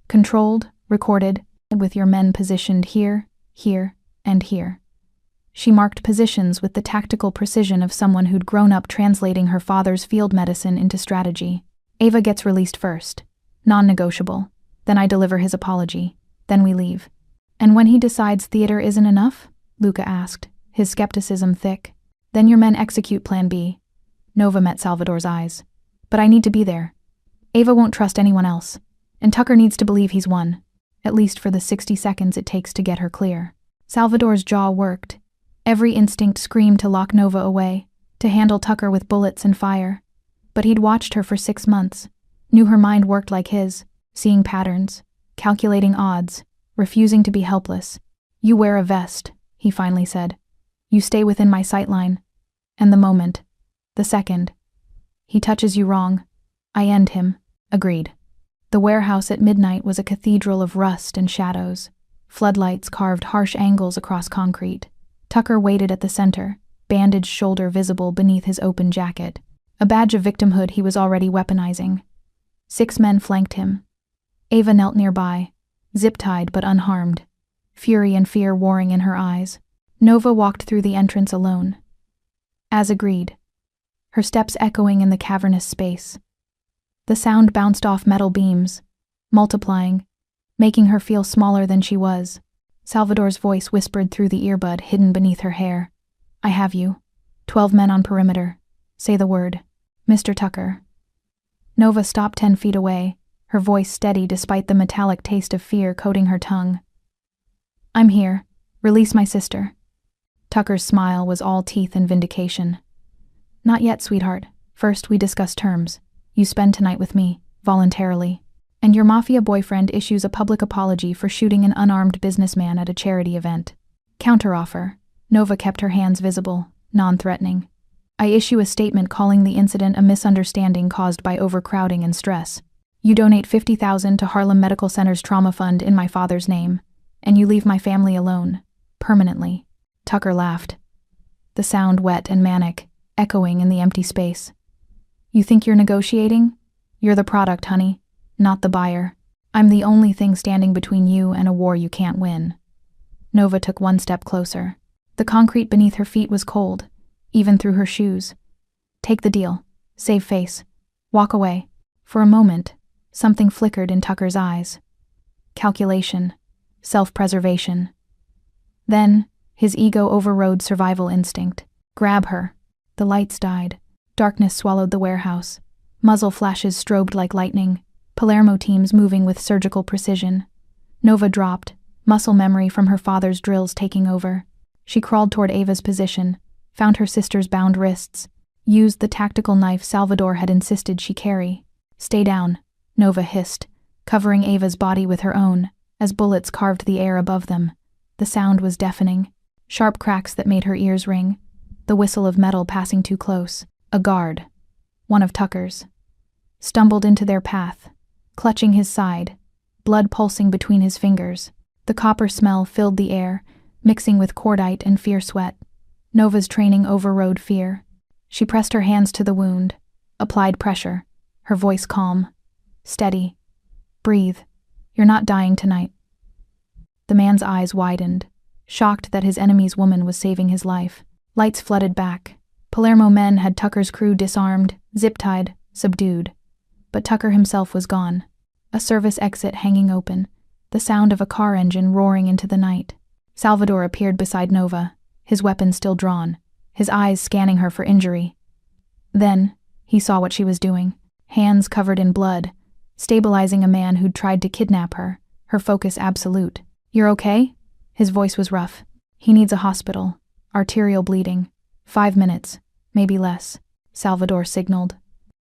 Controlled, recorded, with your men positioned here, here, and here. She marked positions with the tactical precision of someone who'd grown up translating her father's field medicine into strategy. Ava gets released first. Non-negotiable. Then I deliver his apology. Then we leave. And when he decides theater isn't enough? Luca asked, his skepticism thick. Then your men execute Plan B. Nova met Salvador's eyes. But I need to be there. Ava won't trust anyone else. And Tucker needs to believe he's won. At least for the 60 seconds it takes to get her clear. Salvador's jaw worked. Every instinct screamed to lock Nova away, to handle Tucker with bullets and fire. But he'd watched her for 6 months, knew her mind worked like his, seeing patterns, calculating odds, refusing to be helpless. You wear a vest, he finally said. You stay within my sightline. And the moment, the second, he touches you wrong, I end him. Agreed. The warehouse at midnight was a cathedral of rust and shadows. Floodlights carved harsh angles across concrete. Tucker waited at the center, bandaged shoulder visible beneath his open jacket, a badge of victimhood he was already weaponizing. 6 men flanked him. Ava knelt nearby, zip-tied but unharmed, fury and fear warring in her eyes. Nova walked through the entrance alone. As agreed, her steps echoing in the cavernous space. The sound bounced off metal beams, multiplying, making her feel smaller than she was. Salvador's voice whispered through the earbud hidden beneath her hair. I have you. 12 men on perimeter. Say the word. Mr. Tucker. Nova stopped 10 feet away, her voice steady despite the metallic taste of fear coating her tongue. I'm here. Release my sister. Tucker's smile was all teeth and vindication. Not yet, sweetheart. First, we discuss terms. You spend tonight with me, voluntarily. And your mafia boyfriend issues a public apology for shooting an unarmed businessman at a charity event. Counteroffer. Nova kept her hands visible, non-threatening. I issue a statement calling the incident a misunderstanding caused by overcrowding and stress. You donate $50,000 to Harlem Medical Center's trauma fund in my father's name, and you leave my family alone, permanently. Tucker laughed. The sound wet and manic, echoing in the empty space. You think you're negotiating? You're the product, honey. Not the buyer. I'm the only thing standing between you and a war you can't win. Nova took 1 step closer. The concrete beneath her feet was cold, even through her shoes. Take the deal. Save face. Walk away. For a moment, something flickered in Tucker's eyes. Calculation. Self-preservation. Then, his ego overrode survival instinct. Grab her. The lights died. Darkness swallowed the warehouse. Muzzle flashes strobed like lightning. Palermo teams moving with surgical precision. Nova dropped, muscle memory from her father's drills taking over. She crawled toward Ava's position, found her sister's bound wrists, used the tactical knife Salvador had insisted she carry. Stay down, Nova hissed, covering Ava's body with her own, as bullets carved the air above them. The sound was deafening, sharp cracks that made her ears ring. the whistle of metal passing too close. A guard, one of Tucker's, stumbled into their path, clutching his side, blood pulsing between his fingers. The copper smell filled the air, mixing with cordite and fear sweat. Nova's training overrode fear. She pressed her hands to the wound, applied pressure, her voice calm. Steady. Breathe. You're not dying tonight. The man's eyes widened, shocked that his enemy's woman was saving his life. Lights flooded back. Palermo men had Tucker's crew disarmed, zip-tied, subdued. But Tucker himself was gone. A service exit hanging open, the sound of a car engine roaring into the night. Salvador appeared beside Nova, his weapon still drawn, his eyes scanning her for injury. Then, he saw what she was doing, hands covered in blood, stabilizing a man who'd tried to kidnap her, her focus absolute. "You're okay?" His voice was rough. "He needs a hospital. Arterial bleeding. 5 minutes, maybe less," Salvador signaled.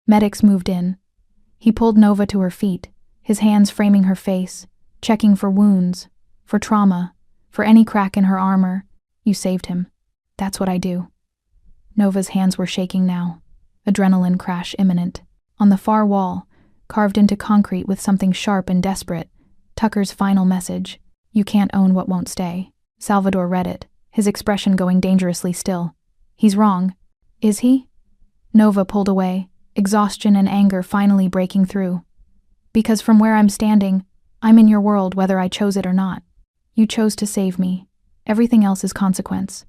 Medics moved in. He pulled Nova to her feet, his hands framing her face, checking for wounds, for trauma, for any crack in her armor. "You saved him." "That's what I do." Nova's hands were shaking now. Adrenaline crash imminent. On the far wall, carved into concrete with something sharp and desperate, Tucker's final message: "You can't own what won't stay." Salvador read it, his expression going dangerously still. "He's wrong." "Is he?" Nova pulled away, exhaustion and anger finally breaking through. "Because from where I'm standing, I'm in your world whether I chose it or not. You chose to save me. Everything else is consequence.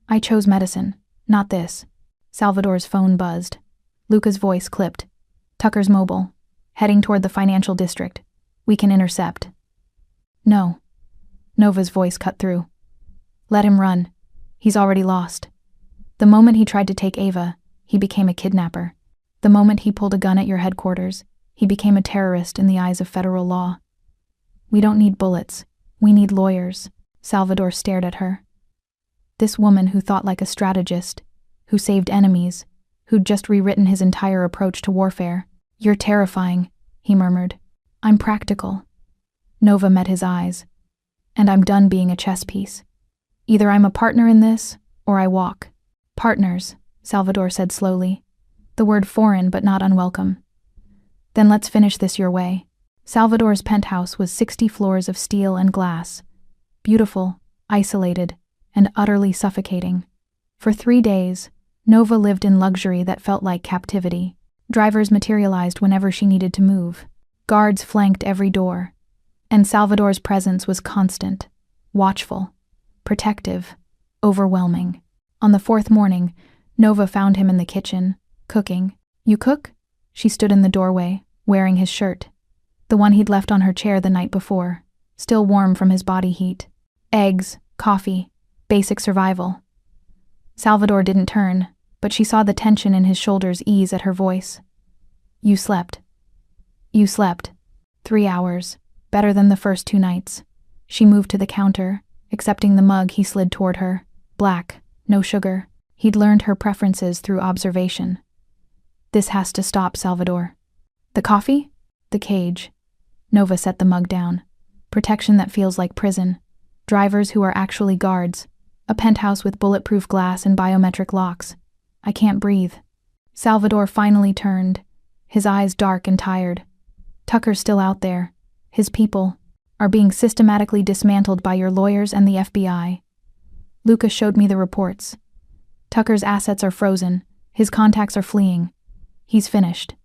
I chose medicine, not this." Salvador's phone buzzed. Luca's voice clipped. "Tucker's mobile. Heading toward the financial district. We can intercept." "No." Nova's voice cut through. "Let him run. He's already lost. The moment he tried to take Ava, he became a kidnapper. The moment he pulled a gun at your headquarters, he became a terrorist in the eyes of federal law. We don't need bullets. We need lawyers." Salvador stared at her. This woman who thought like a strategist, who saved enemies, who'd just rewritten his entire approach to warfare. "You're terrifying," he murmured. "I'm practical." Nova met his eyes. "And I'm done being a chess piece. Either I'm a partner in this, or I walk." "Partners," Salvador said slowly. The word foreign but not unwelcome. "Then let's finish this your way." Salvador's penthouse was 60 floors of steel and glass. Beautiful, isolated, and utterly suffocating. For 3 days, Nova lived in luxury that felt like captivity. Drivers materialized whenever she needed to move. Guards flanked every door. And Salvador's presence was constant, watchful, protective, overwhelming. On the 4th morning, Nova found him in the kitchen, cooking. "You cook?" She stood in the doorway, wearing his shirt, the one he'd left on her chair the night before, still warm from his body heat. "Eggs, coffee, basic survival." Salvador didn't turn, but she saw the tension in his shoulders ease at her voice. "You slept." "You slept. 3 hours, better than the first 2 nights." She moved to the counter, accepting the mug he slid toward her. Black, no sugar. He'd learned her preferences through observation. "This has to stop, Salvador." "The coffee?" "The cage." Nova set the mug down. "Protection that feels like prison. Drivers who are actually guards. A penthouse with bulletproof glass and biometric locks. I can't breathe." Salvador finally turned, his eyes dark and tired. "Tucker's still out there. His people are being systematically dismantled by your lawyers and the FBI. Luca showed me the reports. Tucker's assets are frozen. His contacts are fleeing. He's finished."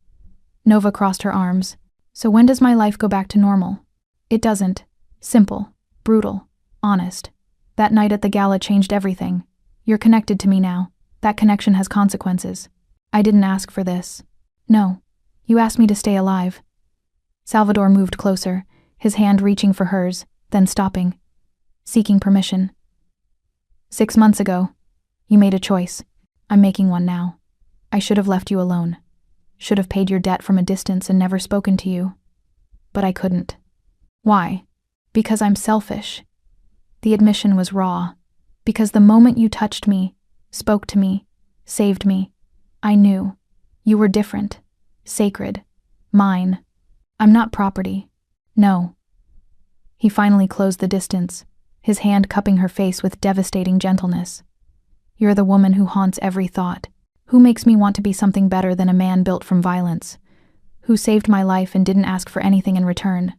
Nova crossed her arms. "So when does my life go back to normal?" "It doesn't. Simple, brutal, honest. That night at the gala changed everything. You're connected to me now. That connection has consequences. I didn't ask for this." "No. You asked me to stay alive." Salvador moved closer, his hand reaching for hers, then stopping, seeking permission. 6 months ago, you made a choice. I'm making one now. I should have left you alone. Should have paid your debt from a distance and never spoken to you. But I couldn't. Why? Because I'm selfish. The admission was raw. Because the moment you touched me, spoke to me, saved me, I knew. You were different. Sacred. Mine. I'm not property. No." He finally closed the distance, his hand cupping her face with devastating gentleness. You're the woman who haunts every thought. Who makes me want to be something better than a man built from violence? Who saved my life and didn't ask for anything in return?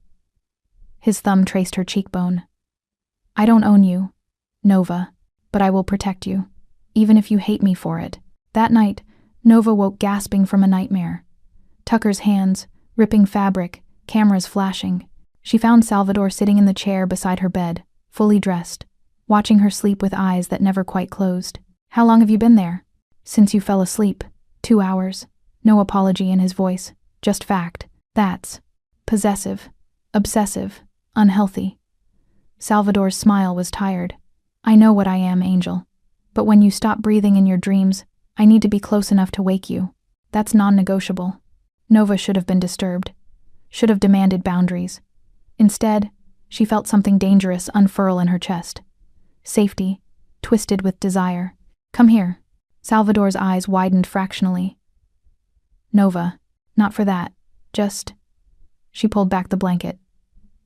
His thumb traced her cheekbone. I don't own you, Nova, but I will protect you, even if you hate me for it. That night, Nova woke gasping from a nightmare. Tucker's hands, ripping fabric, cameras flashing. She found Salvador sitting in the chair beside her bed, fully dressed, watching her sleep with eyes that never quite closed. How long have you been there? Since you fell asleep. 2 hours. No apology in his voice, just fact. That's possessive, obsessive, unhealthy. Salvador's smile was tired. I know what I am, Angel. But when you stop breathing in your dreams, I need to be close enough to wake you. That's non-negotiable. Nova should have been disturbed. Should have demanded boundaries. Instead, she felt something dangerous unfurl in her chest. Safety, twisted with desire. Come here. Salvador's eyes widened fractionally. Nova, not for that. Just... She pulled back the blanket.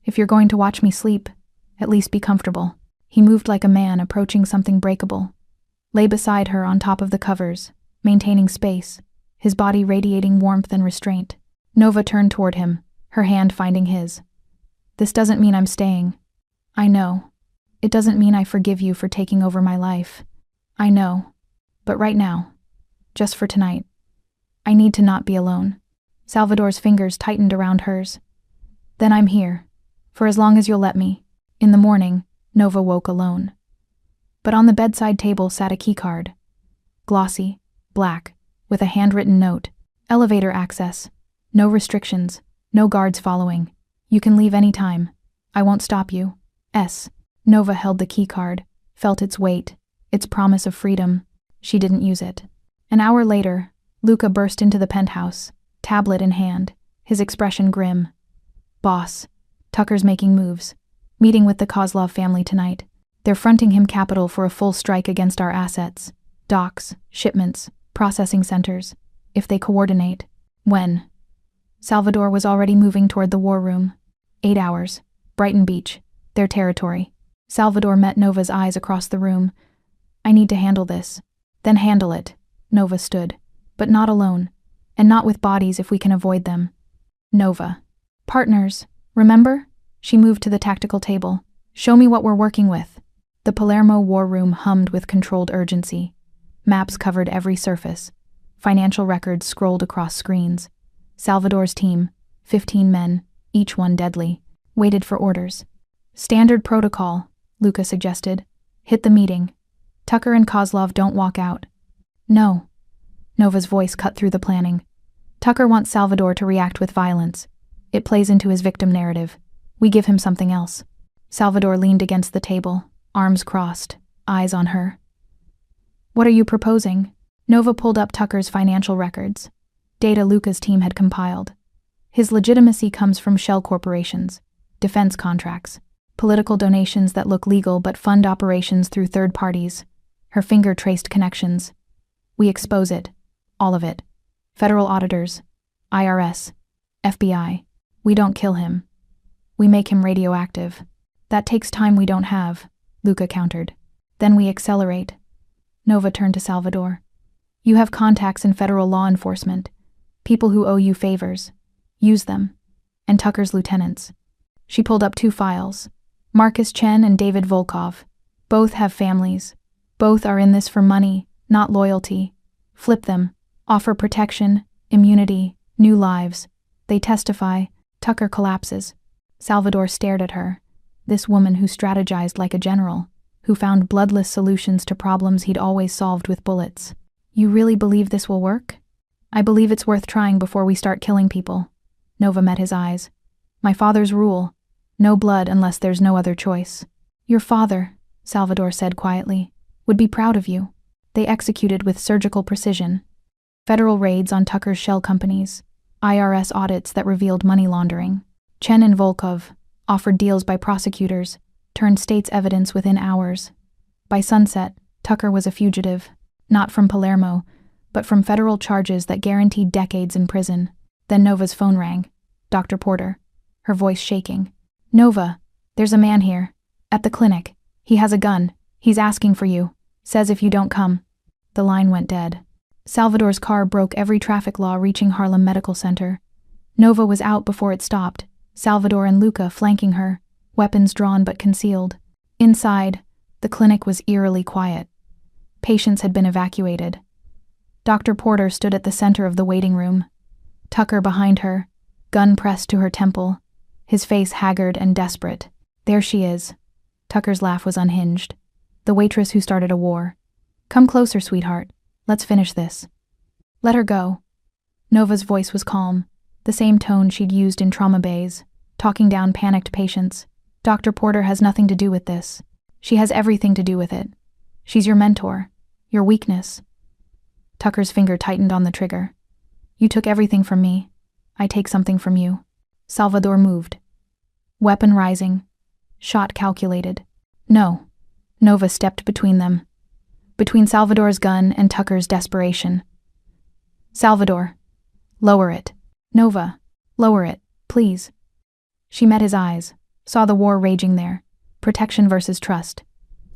If you're going to watch me sleep, at least be comfortable. He moved like a man approaching something breakable. Lay beside her on top of the covers, maintaining space, his body radiating warmth and restraint. Nova turned toward him, her hand finding his. This doesn't mean I'm staying. I know. It doesn't mean I forgive you for taking over my life. I know. But right now, just for tonight, I need to not be alone. Salvador's fingers tightened around hers. Then I'm here, for as long as you'll let me. In the morning, Nova woke alone. But on the bedside table sat a keycard. Glossy, black, with a handwritten note. Elevator access. No restrictions, no guards following. You can leave any time. I won't stop you. S. Nova held the keycard, felt its weight, its promise of freedom. She didn't use it. An hour later, Luca burst into the penthouse, tablet in hand, his expression grim. Boss, Tucker's making moves. Meeting with the Kozlov family tonight. They're fronting him capital for a full strike against our assets. Docks, shipments, processing centers. If they coordinate. When? Salvador was already moving toward the war room. 8 hours. Brighton Beach. Their territory. Salvador met Nova's eyes across the room. I need to handle this. Then handle it. Nova stood. But not alone. And not with bodies if we can avoid them. Nova. Partners. Remember? She moved to the tactical table. Show me what we're working with. The Palermo war room hummed with controlled urgency. Maps covered every surface. Financial records scrolled across screens. Salvador's team, 15 men, each one deadly, waited for orders. Standard protocol, Luca suggested. Hit the meeting. Tucker and Kozlov don't walk out. No. Nova's voice cut through the planning. Tucker wants Salvador to react with violence. It plays into his victim narrative. We give him something else. Salvador leaned against the table, arms crossed, eyes on her. What are you proposing? Nova pulled up Tucker's financial records. Data Luca's team had compiled. His legitimacy comes from shell corporations, defense contracts, political donations that look legal but fund operations through third parties. Her finger traced connections. We expose it. All of it. Federal auditors, IRS, FBI. We don't kill him. We make him radioactive. That takes time we don't have, Luca countered. Then we accelerate. Nova turned to Salvador. You have contacts in federal law enforcement. People who owe you favors. Use them. And Tucker's lieutenants. She pulled up 2 files. Marcus Chen and David Volkov. Both have families. Both are in this for money, not loyalty. Flip them. Offer protection, immunity, new lives. They testify. Tucker collapses. Salvador stared at her. This woman who strategized like a general, who found bloodless solutions to problems he'd always solved with bullets. You really believe this will work? I believe it's worth trying before we start killing people. Nova met his eyes. My father's rule. No blood unless there's no other choice. Your father, Salvador said quietly, would be proud of you. They executed with surgical precision. Federal raids on Tucker's shell companies. IRS audits that revealed money laundering. Chen and Volkov, offered deals by prosecutors, turned state's evidence within hours. By sunset, Tucker was a fugitive, not from Palermo, but from federal charges that guaranteed decades in prison. Then Nova's phone rang. Dr. Porter, her voice shaking. Nova, there's a man here. At the clinic. He has a gun. He's asking for you. Says if you don't come, The line went dead. Salvador's car broke every traffic law, reaching Harlem Medical Center. Nova was out before it stopped, Salvador and Luca flanking her, weapons drawn but concealed. Inside, the clinic was eerily quiet. Patients had been evacuated. Dr. Porter stood at the center of the waiting room. Tucker behind her, gun pressed to her temple, his face haggard and desperate. There she is. Tucker's laugh was unhinged. The waitress who started a war. Come closer, sweetheart. Let's finish this. Let her go. Nova's voice was calm, the same tone she'd used in trauma bays, talking down panicked patients. Dr. Porter has nothing to do with this. She has everything to do with it. She's your mentor, your weakness. Tucker's finger tightened on the trigger. You took everything from me. I take something from you. Salvador moved. Weapon rising. Shot calculated. No. Nova stepped between them. Between Salvador's gun and Tucker's desperation. Salvador. Lower it. Nova. Lower it, please. She met his eyes, saw the war raging there. Protection versus trust.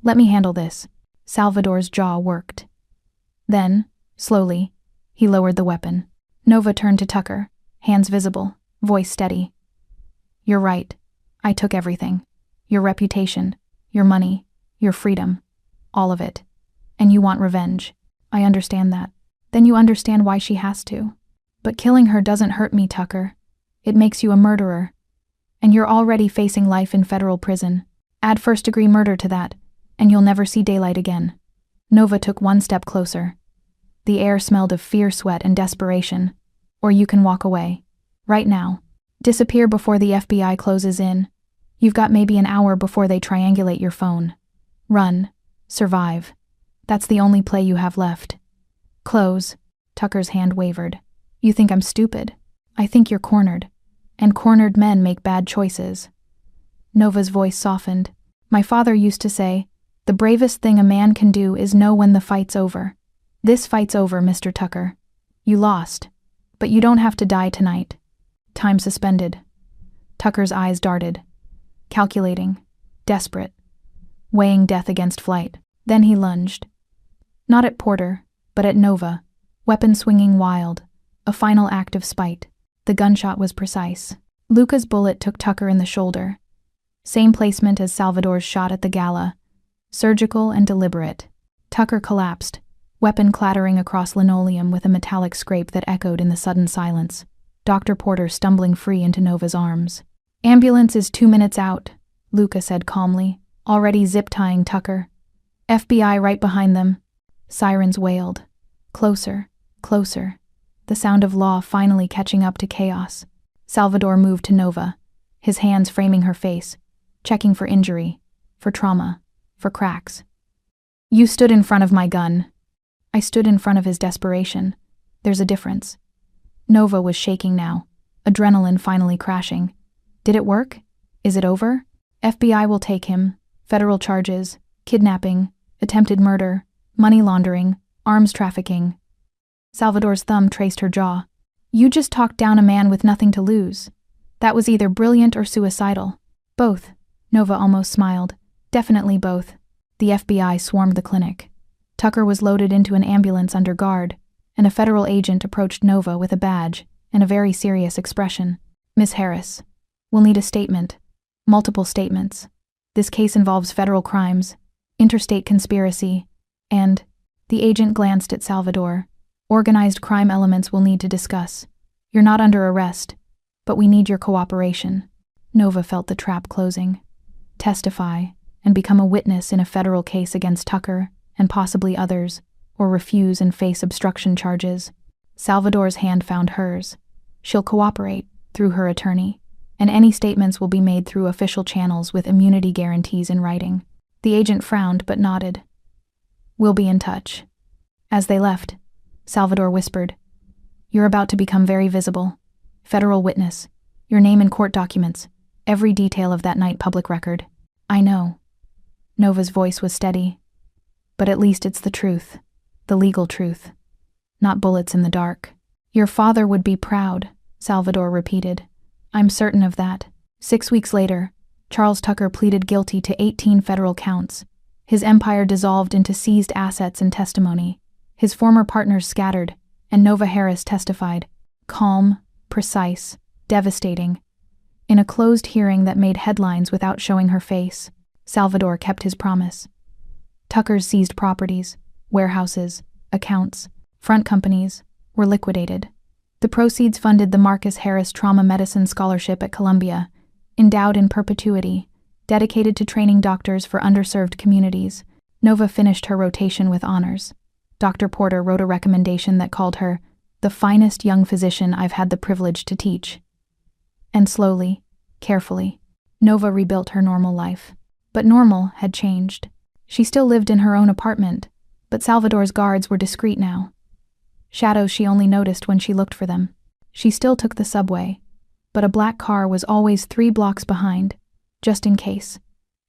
Let me handle this. Salvador's jaw worked. Then, slowly, he lowered the weapon. Nova turned to Tucker, hands visible, voice steady. You're right. I took everything. Your reputation, your money, your freedom. All of it. And you want revenge. I understand that. Then you understand why she has to. But killing her doesn't hurt me, Tucker. It makes you a murderer. And you're already facing life in federal prison. Add first-degree murder to that, and you'll never see daylight again. Nova took one step closer. The air smelled of fear, sweat, and desperation. Or you can walk away. Right now. Disappear before the FBI closes in. You've got maybe an hour before they triangulate your phone. Run. Survive. That's the only play you have left. Close. Tucker's hand wavered. You think I'm stupid? I think you're cornered. And cornered men make bad choices. Nova's voice softened. My father used to say, the bravest thing a man can do is know when the fight's over. This fight's over, Mr. Tucker. You lost. But you don't have to die tonight. Time suspended. Tucker's eyes darted. Calculating. Desperate. Weighing death against flight. Then he lunged. Not at Porter, but at Nova. Weapon swinging wild. A final act of spite. The gunshot was precise. Luca's bullet took Tucker in the shoulder. Same placement as Salvador's shot at the gala. Surgical and deliberate. Tucker collapsed, weapon clattering across linoleum with a metallic scrape that echoed in the sudden silence. Dr. Porter stumbling free into Nova's arms. Ambulance is 2 minutes out, Luca said calmly, already zip-tying Tucker. FBI right behind them. Sirens wailed. Closer, closer. The sound of law finally catching up to chaos. Salvador moved to Nova, his hands framing her face, checking for injury, for trauma, for cracks. You stood in front of my gun. I stood in front of his desperation. There's a difference. Nova was shaking now, adrenaline finally crashing. Did it work? Is it over? FBI will take him. Federal charges, kidnapping, attempted murder, money laundering, arms trafficking. Salvador's thumb traced her jaw. You just talked down a man with nothing to lose. That was either brilliant or suicidal. Both. Nova almost smiled. Definitely both. The FBI swarmed the clinic. Tucker was loaded into an ambulance under guard, and a federal agent approached Nova with a badge and a very serious expression. Miss Harris, we'll need a statement. Multiple statements. This case involves federal crimes, interstate conspiracy, and, the agent glanced at Salvador, organized crime elements we'll need to discuss. You're not under arrest, but we need your cooperation. Nova felt the trap closing. Testify and become a witness in a federal case against Tucker and possibly others, or refuse and face obstruction charges. Salvador's hand found hers. She'll cooperate, through her attorney, and any statements will be made through official channels with immunity guarantees in writing. The agent frowned but nodded. We'll be in touch. As they left, Salvador whispered, You're about to become very visible. Federal witness. Your name in court documents. Every detail of that night public record. I know. Nova's voice was steady. But at least it's the truth. The legal truth. Not bullets in the dark. Your father would be proud, Salvador repeated. I'm certain of that. 6 weeks later, Charles Tucker pleaded guilty to 18 federal counts. His empire dissolved into seized assets and testimony. His former partners scattered, and Nova Harris testified. Calm, precise, devastating. In a closed hearing that made headlines without showing her face, Salvador kept his promise. Tucker's seized properties, warehouses, accounts, front companies, were liquidated. The proceeds funded the Marcus Harris Trauma Medicine Scholarship at Columbia, endowed in perpetuity, dedicated to training doctors for underserved communities. Nova finished her rotation with honors. Dr. Porter wrote a recommendation that called her the finest young physician I've had the privilege to teach. And slowly, carefully, Nova rebuilt her normal life. But normal had changed. She still lived in her own apartment, but Salvador's guards were discreet now. Shadows she only noticed when she looked for them. She still took the subway, but a black car was always 3 blocks behind, just in case.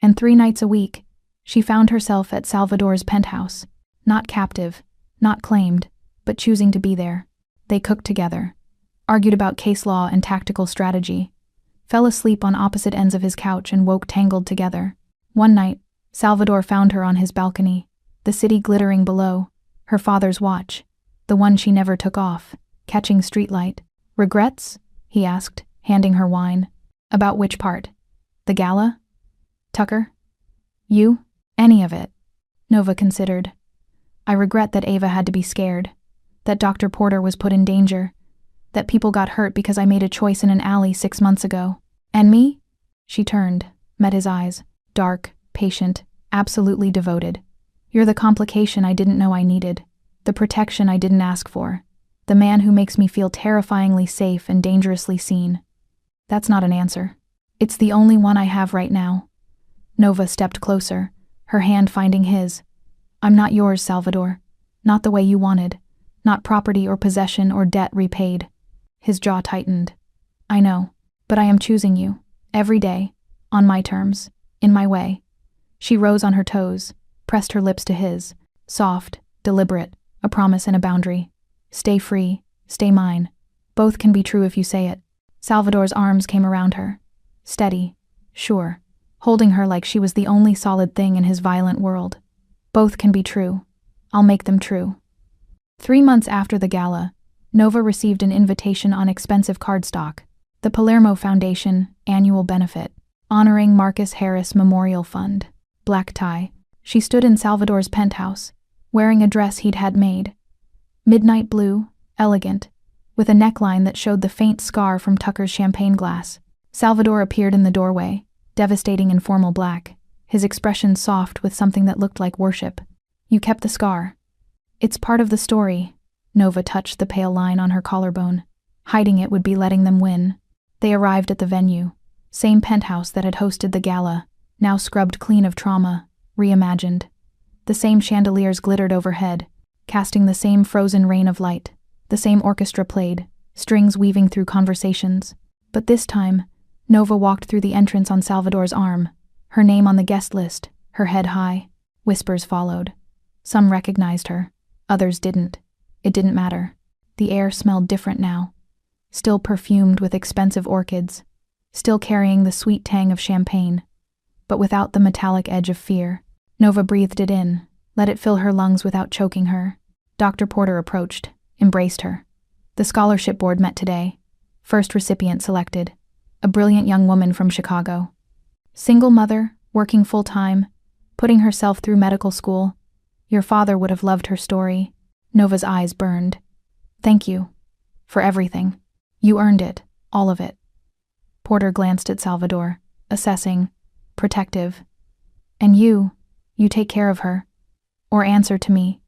And 3 nights a week, she found herself at Salvador's penthouse, not captive, not claimed, but choosing to be there. They cooked together, argued about case law and tactical strategy, fell asleep on opposite ends of his couch and woke tangled together. One night, Salvador found her on his balcony, the city glittering below, her father's watch, the one she never took off, catching streetlight. "Regrets?" he asked, handing her wine. "About which part? The gala? Tucker? You? Any of it?" Nova considered. "I regret that Ava had to be scared, that Dr. Porter was put in danger, that people got hurt because I made a choice in an alley 6 months ago. And me?" She turned, met his eyes, dark, patient, absolutely devoted. "You're the complication I didn't know I needed, the protection I didn't ask for, the man who makes me feel terrifyingly safe and dangerously seen." "That's not an answer. It's the only one I have right now." Nova stepped closer, her hand finding his. "I'm not yours, Salvador. Not the way you wanted. Not property or possession or debt repaid." His jaw tightened. "I know, but I am choosing you, every day, on my terms, in my way." She rose on her toes, pressed her lips to his, soft, deliberate, a promise and a boundary. "Stay free, stay mine. Both can be true if you say it." Salvador's arms came around her, steady, sure, holding her like she was the only solid thing in his violent world. "Both can be true. I'll make them true." 3 months after the gala, Nova received an invitation on expensive cardstock, the Palermo Foundation annual benefit, honoring Marcus Harris Memorial Fund. Black tie. She stood in Salvador's penthouse, wearing a dress he'd had made. Midnight blue, elegant, with a neckline that showed the faint scar from Tucker's champagne glass. Salvador appeared in the doorway, devastating in formal black, his expression soft with something that looked like worship. "You kept the scar." "It's part of the story." Nova touched the pale line on her collarbone. Hiding it would be letting them win. They arrived at the venue, same penthouse that had hosted the gala, now scrubbed clean of trauma, reimagined. The same chandeliers glittered overhead, casting the same frozen rain of light. The same orchestra played, strings weaving through conversations. But this time, Nova walked through the entrance on Salvador's arm, her name on the guest list, her head high. Whispers followed. Some recognized her, others didn't. It didn't matter. The air smelled different now, still perfumed with expensive orchids, still carrying the sweet tang of champagne, but without the metallic edge of fear. Nova breathed it in, let it fill her lungs without choking her. Dr. Porter approached, embraced her. The scholarship board met today. First recipient selected, a brilliant young woman from Chicago. Single mother, working full-time, putting herself through medical school. Your father would have loved her story. Nova's eyes burned. "Thank you. For everything. You earned it, all of it." Porter glanced at Salvador, assessing, protective. "And you take care of her. Or answer to me."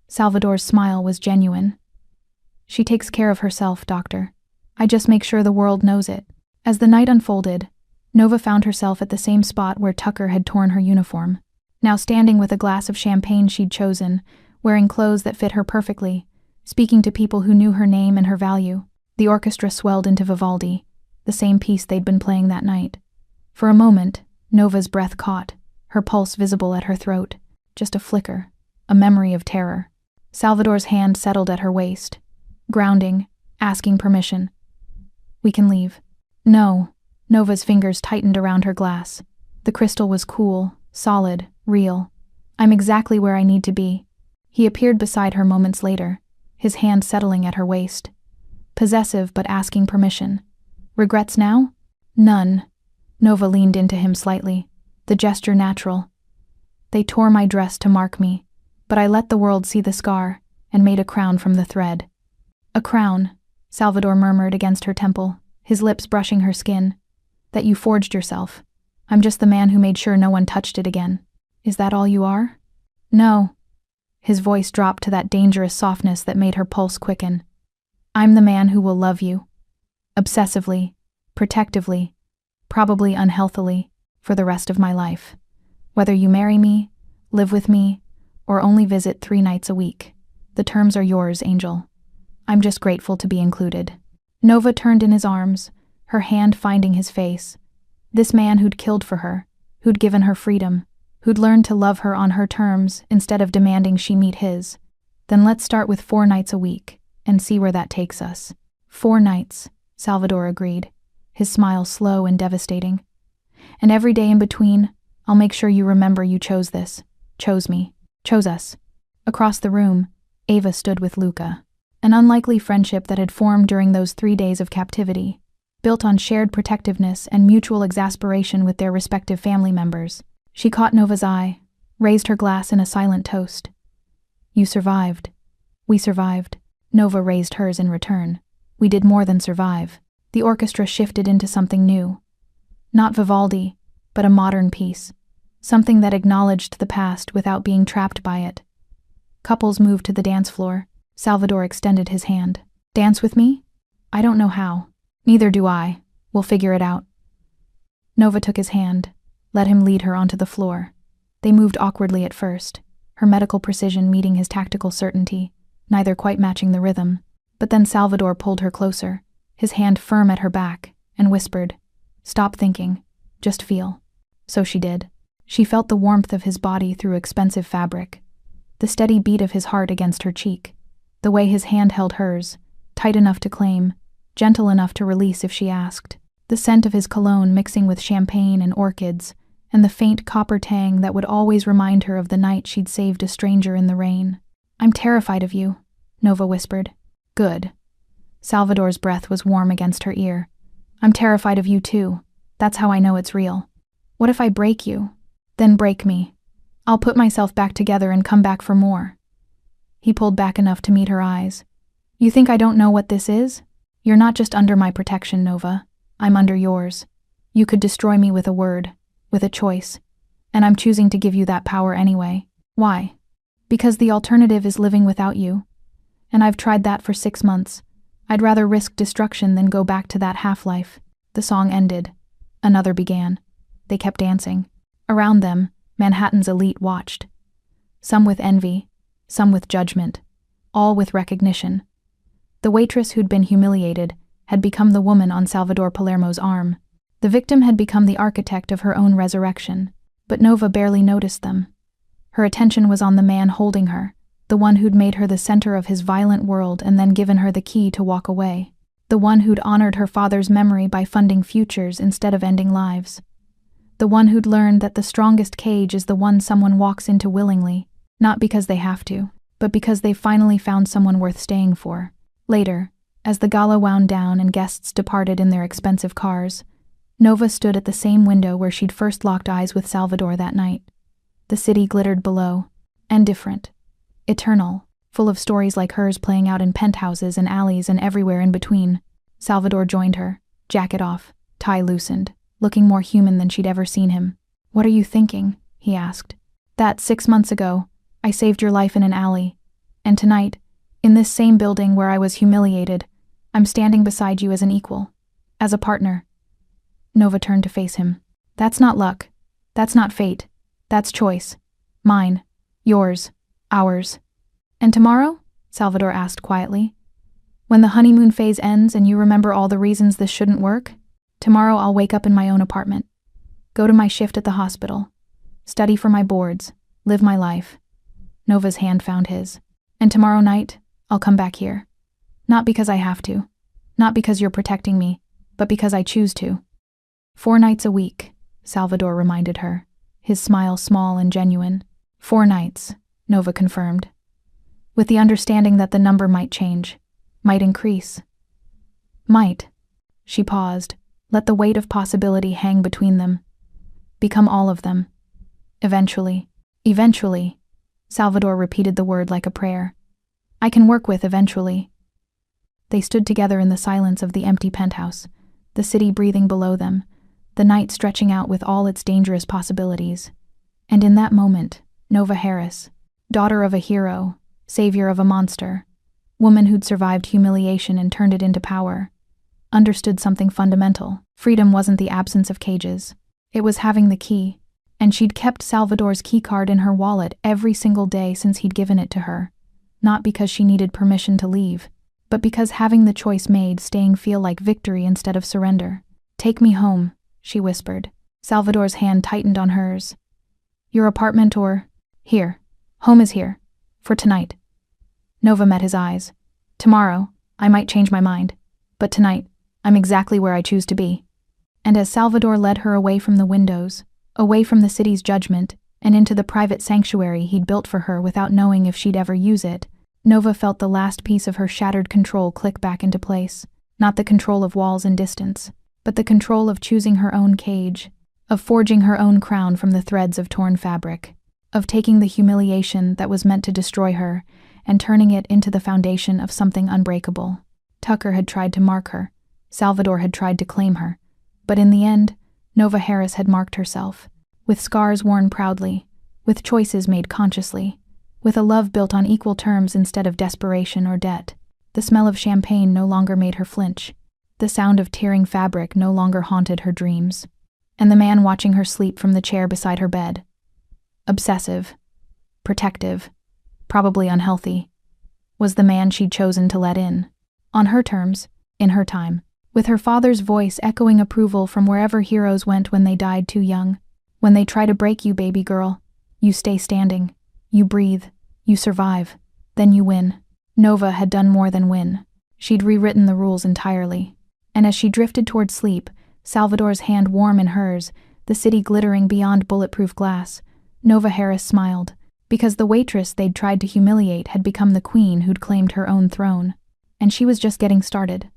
Salvador's smile was genuine. "She takes care of herself, doctor. I just make sure the world knows it." As the night unfolded, Nova found herself at the same spot where Tucker had torn her uniform. Now standing with a glass of champagne she'd chosen, wearing clothes that fit her perfectly, speaking to people who knew her name and her value. The orchestra swelled into Vivaldi, the same piece they'd been playing that night. For a moment, Nova's breath caught, her pulse visible at her throat. Just a flicker, a memory of terror. Salvador's hand settled at her waist, grounding, asking permission. "We can leave." "No." Nova's fingers tightened around her glass. The crystal was cool, solid, real. "I'm exactly where I need to be." He appeared beside her moments later, his hand settling at her waist. Possessive but asking permission. Regrets now? None. Nova leaned into him slightly, the gesture natural. They tore my dress to mark me, but I let the world see the scar and made a crown from the thread. A crown, Salvador murmured against her temple, his lips brushing her skin. That you forged yourself. I'm just the man who made sure no one touched it again. Is that all you are? No. His voice dropped to that dangerous softness that made her pulse quicken. I'm the man who will love you. Obsessively, protectively, probably unhealthily, for the rest of my life. Whether you marry me, live with me, or only visit 3 nights a week. The terms are yours, Angel. I'm just grateful to be included. Nova turned in his arms, her hand finding his face. This man who'd killed for her, who'd given her freedom, who'd learned to love her on her terms instead of demanding she meet his. Then let's start with 4 nights a week, and see where that takes us. 4 nights, Salvador agreed, his smile slow and devastating. And every day in between, I'll make sure you remember you chose this, chose me, chose us. Across the room, Ava stood with Luca. An unlikely friendship that had formed during those 3 days of captivity, built on shared protectiveness and mutual exasperation with their respective family members. She caught Nova's eye, raised her glass in a silent toast. You survived. We survived. Nova raised hers in return. We did more than survive. The orchestra shifted into something new. Not Vivaldi, but a modern piece. Something that acknowledged the past without being trapped by it. Couples moved to the dance floor. Salvador extended his hand. Dance with me? I don't know how. Neither do I. We'll figure it out. Nova took his hand, let him lead her onto the floor. They moved awkwardly at first, her medical precision meeting his tactical certainty, neither quite matching the rhythm. But then Salvador pulled her closer, his hand firm at her back, and whispered, Stop thinking. Just feel. So she did. She felt the warmth of his body through expensive fabric, the steady beat of his heart against her cheek, the way his hand held hers, tight enough to claim, gentle enough to release if she asked, the scent of his cologne mixing with champagne and orchids, and the faint copper tang that would always remind her of the night she'd saved a stranger in the rain. I'm terrified of you, Nova whispered. Good. Salvador's breath was warm against her ear. I'm terrified of you too. That's how I know it's real. What if I break you? Then break me. I'll put myself back together and come back for more. He pulled back enough to meet her eyes. You think I don't know what this is? You're not just under my protection, Nova. I'm under yours. You could destroy me with a word, with a choice. And I'm choosing to give you that power anyway. Why? Because the alternative is living without you. And I've tried that for 6 months. I'd rather risk destruction than go back to that half-life. The song ended. Another began. They kept dancing. Around them, Manhattan's elite watched. Some with envy, some with judgment, all with recognition. The waitress who'd been humiliated had become the woman on Salvador Palermo's arm. The victim had become the architect of her own resurrection, but Nova barely noticed them. Her attention was on the man holding her, the one who'd made her the center of his violent world and then given her the key to walk away, the one who'd honored her father's memory by funding futures instead of ending lives, the one who'd learned that the strongest cage is the one someone walks into willingly, not because they have to, but because they've finally found someone worth staying for. Later, as the gala wound down and guests departed in their expensive cars, Nova stood at the same window where she'd first locked eyes with Salvador that night. The city glittered below, and different, eternal, full of stories like hers playing out in penthouses and alleys and everywhere in between. Salvador joined her, jacket off, tie loosened, looking more human than she'd ever seen him. What are you thinking? He asked. That 6 months ago, I saved your life in an alley, and tonight, in this same building where I was humiliated, I'm standing beside you as an equal, as a partner. Nova turned to face him. That's not luck. That's not fate. That's choice. Mine. Yours. Ours. And tomorrow? Salvador asked quietly. When the honeymoon phase ends and you remember all the reasons this shouldn't work, tomorrow I'll wake up in my own apartment, go to my shift at the hospital, study for my boards, live my life. Nova's hand found his. And tomorrow night, I'll come back here. Not because I have to. Not because you're protecting me, but because I choose to. 4 nights a week, Salvador reminded her, his smile small and genuine. 4 nights, Nova confirmed. with the understanding that the number might change, might increase. Might. She paused, let the weight of possibility hang between them. Become all of them. Eventually. Eventually. Salvador repeated the word like a prayer. I can work with eventually. They stood together in the silence of the empty penthouse, the city breathing below them, the night stretching out with all its dangerous possibilities. And in that moment, Nova Harris, daughter of a hero, savior of a monster, woman who'd survived humiliation and turned it into power, understood something fundamental. Freedom wasn't the absence of cages. It was having the key, and she'd kept Salvador's keycard in her wallet every single day since he'd given it to her, not because she needed permission to leave, but because having the choice made staying feel like victory instead of surrender. Take me home, she whispered. Salvador's hand tightened on hers. Your apartment or… Here. Home is here. For tonight. Nova met his eyes. Tomorrow, I might change my mind. But tonight, I'm exactly where I choose to be. And as Salvador led her away from the windows, away from the city's judgment, and into the private sanctuary he'd built for her without knowing if she'd ever use it, Nova felt the last piece of her shattered control click back into place. Not the control of walls and distance, but the control of choosing her own cage, of forging her own crown from the threads of torn fabric, of taking the humiliation that was meant to destroy her and turning it into the foundation of something unbreakable. Tucker had tried to mark her. Salvador had tried to claim her. But in the end, Nova Harris had marked herself, with scars worn proudly, with choices made consciously, with a love built on equal terms instead of desperation or debt. The smell of champagne no longer made her flinch. The sound of tearing fabric no longer haunted her dreams. And the man watching her sleep from the chair beside her bed, obsessive, protective, probably unhealthy, was the man she'd chosen to let in. On her terms, in her time. With her father's voice echoing approval from wherever heroes went when they died too young. When they try to break you, baby girl, you stay standing. You breathe, you survive, then you win. Nova had done more than win. She'd rewritten the rules entirely. And as she drifted toward sleep, Salvador's hand warm in hers, the city glittering beyond bulletproof glass, Nova Harris smiled, because the waitress they'd tried to humiliate had become the queen who'd claimed her own throne. And she was just getting started.